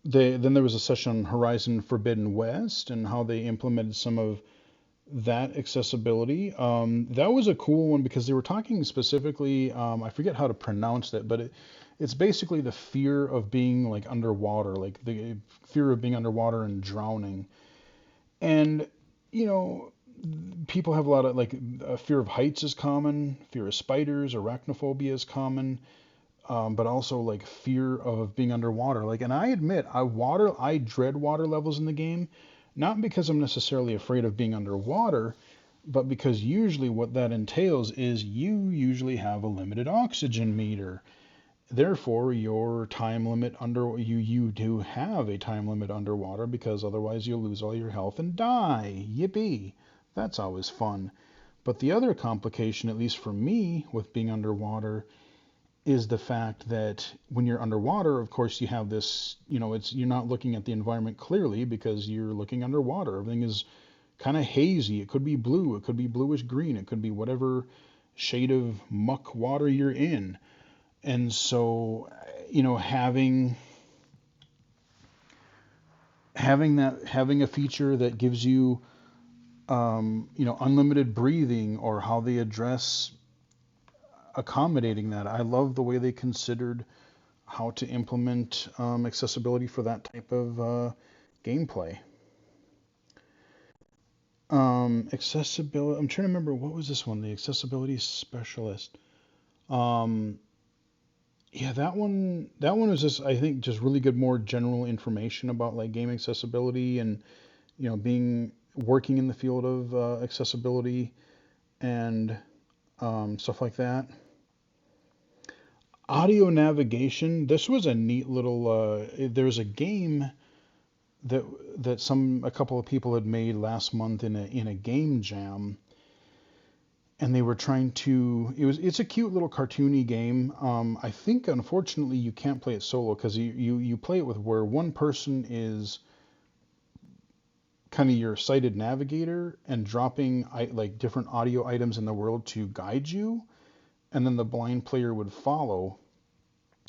then there was a session on Horizon Forbidden West and how they implemented some of that accessibility. That was a cool one because they were talking specifically, I forget how to pronounce that, but it's basically the fear of being like underwater, like the fear of being underwater and drowning. And, you know, people have a lot of like fear of heights is common, fear of spiders, arachnophobia is common, but also like fear of being underwater. Like, and I admit, I dread water levels in the game, not because I'm necessarily afraid of being underwater, but because usually what that entails is you usually have a limited oxygen meter. Therefore, your time limit you do have a time limit underwater, because otherwise you'll lose all your health and die. Yippee! That's always fun. But the other complication, at least for me, with being underwater is the fact that when you're underwater, of course, you have this, you're not looking at the environment clearly because you're looking underwater. Everything is kind of hazy. It could be blue, it could be bluish green, it could be whatever shade of muck water you're in. And so, having a feature that gives you, unlimited breathing, or how they address accommodating that. I love the way they considered how to implement accessibility for that type of gameplay. Accessibility. I'm trying to remember, what was this one? The accessibility specialist. Um, yeah, that one was just, I think, just really good, more general information about like game accessibility and being working in the field of accessibility and stuff like that. Audio navigation. This was a neat little. There was a game that a couple of people had made last month in a game jam, and they were trying to. It's a cute little cartoony game. I think unfortunately you can't play it solo, because you play it with where one person is kind of your sighted navigator and dropping like different audio items in the world to guide you, and then the blind player would follow.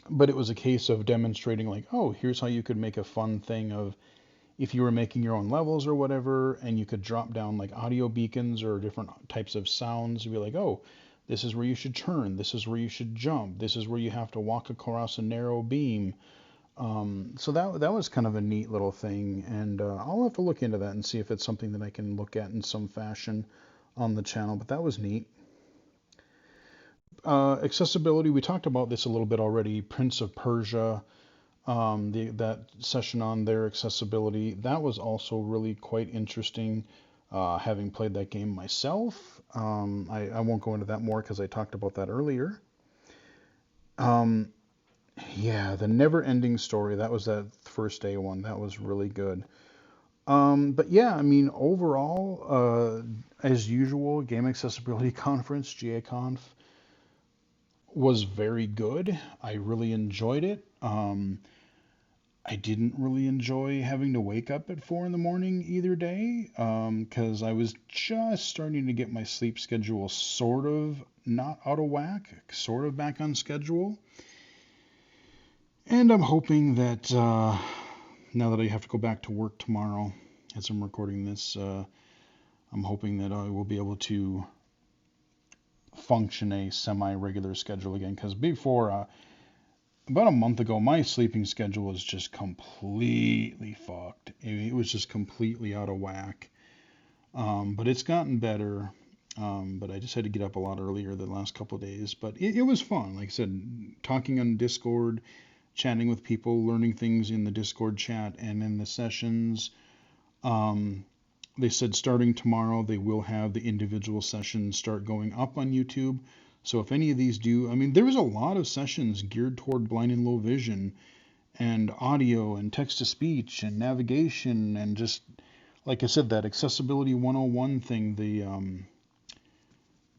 But it was a case of demonstrating like, oh, here's how you could make a fun thing of, if you were making your own levels or whatever, and you could drop down like audio beacons or different types of sounds. You'd be like, oh, this is where you should turn, this is where you should jump, this is where you have to walk across a narrow beam. So that was kind of a neat little thing, and I'll have to look into that and see if it's something that I can look at in some fashion on the channel. But that was neat. Accessibility, we talked about this a little bit already. Prince of Persia, that session on their accessibility, that was also really quite interesting. Having played that game myself, I won't go into that more because I talked about that earlier. Yeah, the Never Ending Story, that was that first day one. That was really good. But yeah, I mean, overall, as usual, Game Accessibility Conference, GAConf, was very good. I really enjoyed it. I didn't really enjoy having to wake up at 4 in the morning either day, because I was just starting to get my sleep schedule sort of not out of whack, sort of back on schedule. And I'm hoping that now that I have to go back to work tomorrow, as I'm recording this, I'm hoping that I will be able to function a semi-regular schedule again. Because before, about a month ago, my sleeping schedule was just completely fucked. It was just completely out of whack. But it's gotten better. But I just had to get up a lot earlier the last couple of days. But it was fun. Like I said, talking on Discord, chatting with people, learning things in the Discord chat and in the sessions. Um, they said starting tomorrow, they will have the individual sessions start going up on YouTube. So if any of these do, I mean, there was a lot of sessions geared toward blind and low vision and audio and text to speech and navigation and just, like I said, that accessibility 101 thing.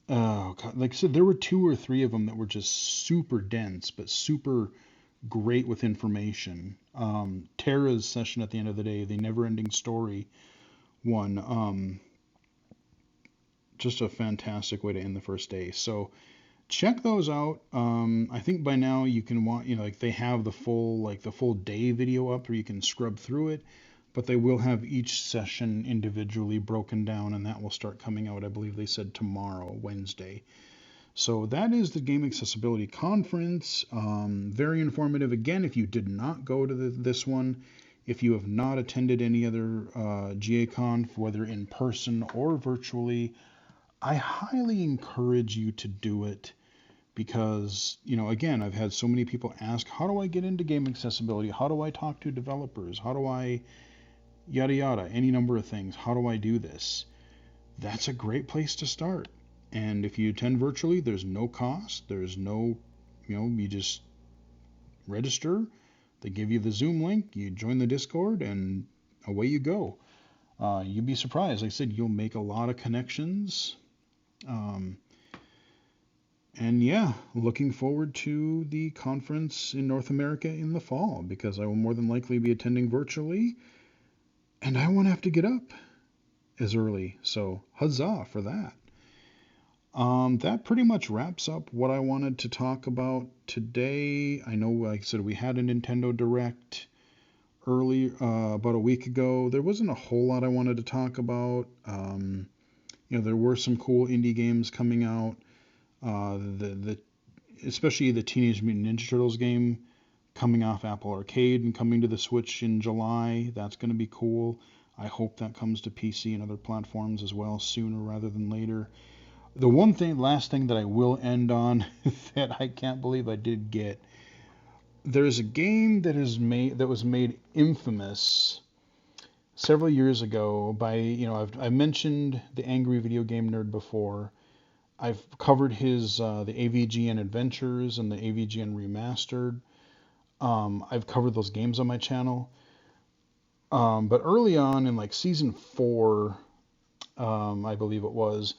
Oh God, like I said, there were two or three of them that were just super dense, but super great with information. Tara's session at the end of the day, the never ending story one. Just a fantastic way to end the first day. So check those out. I think by now you can like they have the full day video up where you can scrub through it, but they will have each session individually broken down, and that will start coming out. I believe they said tomorrow, Wednesday. So that is the Game Accessibility Conference. Very informative. Again, if you did not go to this one, if you have not attended any other GAConf, whether in person or virtually, I highly encourage you to do it because, again, I've had so many people ask, how do I get into game accessibility? How do I talk to developers? How do I yada yada, any number of things? How do I do this? That's a great place to start. And if you attend virtually, there's no cost. There's no, you just register. They give you the Zoom link. You join the Discord, and away you go. You'd be surprised. Like I said, you'll make a lot of connections. And yeah, looking forward to the conference in North America in the fall because I will more than likely be attending virtually, and I won't have to get up as early. So huzzah for that. That pretty much wraps up what I wanted to talk about today. I know, like I said, we had a Nintendo Direct early about a week ago. There wasn't a whole lot I wanted to talk about. There were some cool indie games coming out. Especially the Teenage Mutant Ninja Turtles game coming off Apple Arcade and coming to the Switch in July. That's going to be cool. I hope that comes to PC and other platforms as well sooner rather than later. The last thing that I will end on that I can't believe I did get. There's a game that was made infamous several years ago by, I've mentioned the Angry Video Game Nerd before. I've covered his the AVGN Adventures and the AVGN Remastered. I've covered those games on my channel. But early on in like season 4, I believe it was,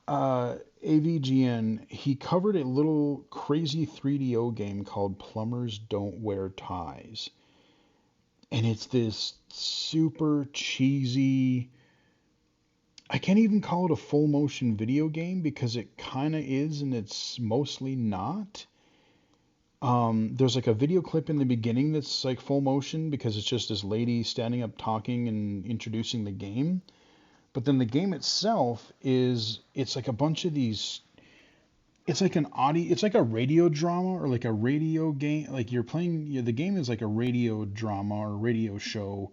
AVGN, he covered a little crazy 3DO game called Plumbers Don't Wear Ties. And it's this super cheesy, I can't even call it a full motion video game because it kind of is and it's mostly not. There's like a video clip in the beginning that's like full motion because it's just this lady standing up talking and introducing the game. But then the game itself it's like a bunch of these, it's like it's like a radio drama or like a radio game. Like you're playing, the game is like a radio drama or radio show,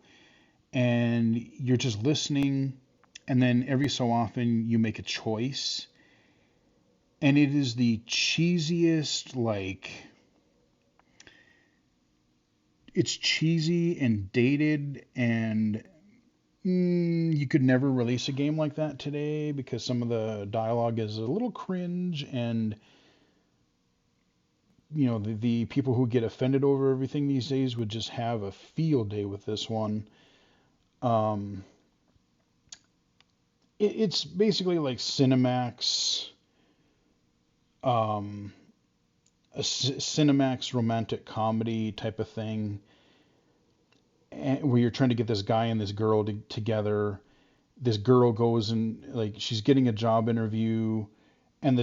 and you're just listening, and then every so often you make a choice, and it is the cheesiest, like, it's cheesy and dated, and you could never release a game like that today because some of the dialogue is a little cringe, and the people who get offended over everything these days would just have a field day with this one. It's basically like Cinemax, a Cinemax romantic comedy type of thing, where you're trying to get this guy and this girl together. This girl goes and like she's getting a job interview, and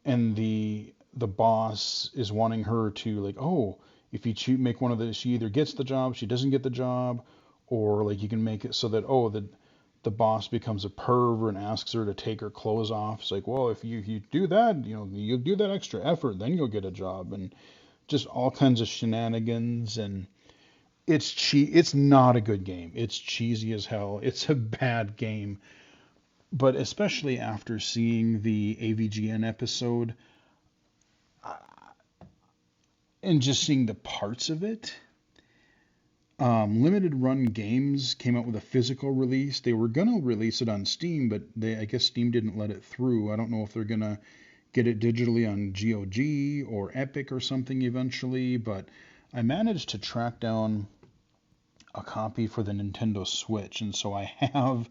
the boss is wanting her to like, oh, if you make one of the, she either gets the job, she doesn't get the job, or like you can make it so that the boss becomes a perv and asks her to take her clothes off. It's like, well, if you do that, you do that extra effort, then you'll get a job, and just all kinds of shenanigans. And it's not a good game. It's cheesy as hell. It's a bad game. but especially after seeing the AVGN episode and just seeing the parts of it. Limited Run Games came out with a physical release. They were gonna release it on Steam, but I guess Steam didn't let it through. I don't know if they're gonna get it digitally on GOG or Epic or something eventually, but I managed to track down a copy for the Nintendo Switch, and so I have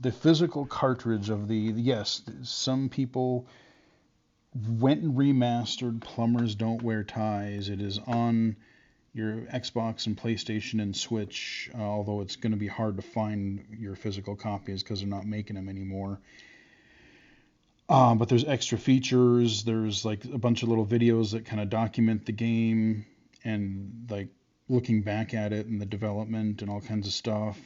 the physical cartridge of yes, some people went and remastered Plumbers Don't Wear Ties. It is on your Xbox and PlayStation and Switch, although it's going to be hard to find your physical copies because they're not making them anymore. But there's extra features. There's like a bunch of little videos that kind of document the game and like looking back at it and the development and all kinds of stuff.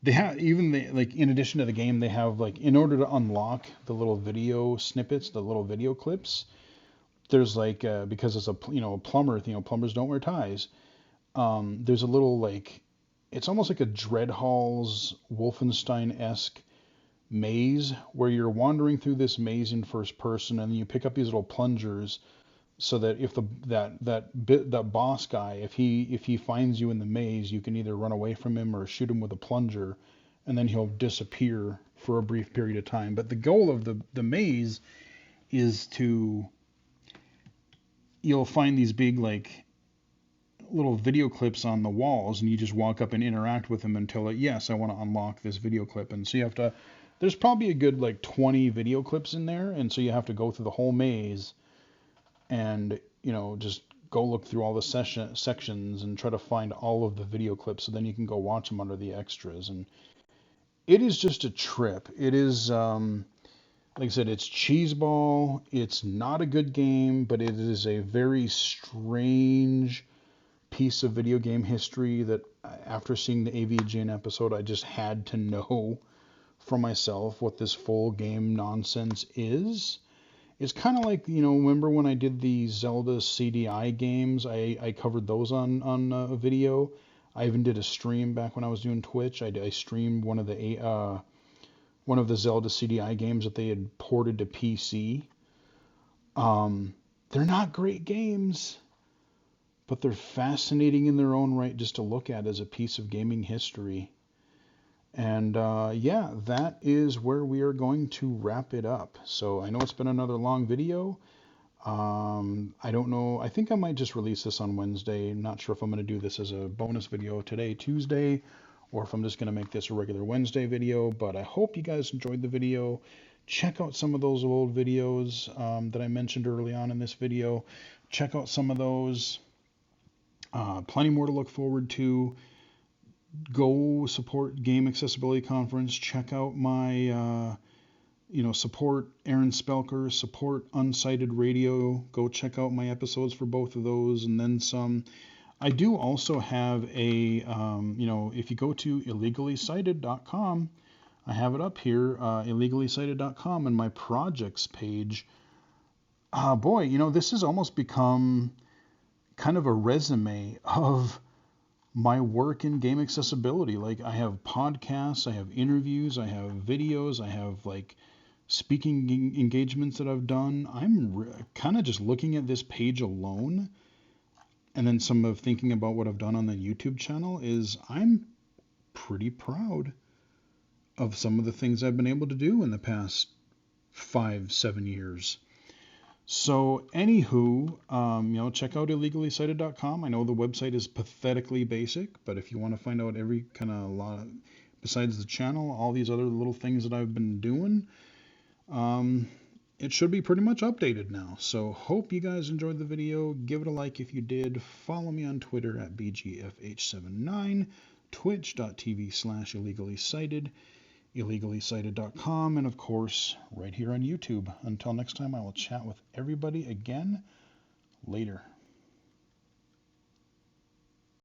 They have like in addition to the game, they have like in order to unlock the little video snippets, the little video clips. There's like because it's a plumber, plumbers don't wear ties. There's a little like it's almost like a Dreadhalls Wolfenstein-esque maze where you're wandering through this maze in first person, and then you pick up these little plungers so that if that boss guy, if he finds you in the maze, you can either run away from him or shoot him with a plunger, and then he'll disappear for a brief period of time. But the goal of the maze is you'll find these big like little video clips on the walls, and you just walk up and interact with them until yes, I want to unlock this video clip. And so you have to, there's probably a good like 20 video clips in there, and so you have to go through the whole maze and just go look through all the sections and try to find all of the video clips, so then you can go watch them under the extras. And it is just a trip. It is like I said, it's cheeseball. It's not a good game, but it is a very strange piece of video game history that after seeing the AVGN episode, I just had to know for myself what this full game nonsense is. It's kind of like, remember when I did the Zelda CDI games? I covered those on a video. I even did a stream back when I was doing Twitch. I streamed one of the Zelda CDI games that they had ported to PC. They're not great games, but they're fascinating in their own right just to look at as a piece of gaming history. And yeah, that is where we are going to wrap it up. So I know it's been another long video. I don't know. I think I might just release this on Wednesday. I'm not sure if I'm going to do this as a bonus video today, Tuesday, or if I'm just going to make this a regular Wednesday video. But I hope you guys enjoyed the video. Check out some of those old videos that I mentioned early on in this video. Check out some of those. Plenty more to look forward to. Go support Game Accessibility Conference. Check out my, support Aaron Spelker, support Unsyted Radio. Go check out my episodes for both of those and then some. I do also have a, if you go to illegallycited.com, I have it up here, illegallycited.com, and my projects page. Boy, this has almost become kind of a resume of my work in game accessibility. Like I have podcasts, I have interviews, I have videos, I have like speaking engagements that I've done. I'm kind of just looking at this page alone, and then some of thinking about what I've done on the YouTube channel is I'm pretty proud of some of the things I've been able to do in the past 5-7 years. So, anywho, check out illegallycited.com. I know the website is pathetically basic, but if you want to find out every kind of lot, besides the channel, all these other little things that I've been doing, it should be pretty much updated now. So, hope you guys enjoyed the video. Give it a like if you did. Follow me on Twitter at BGFH79, twitch.tv/illegallycited. illegallycited.com, and of course right here on YouTube. Until next time, I will chat with everybody again later.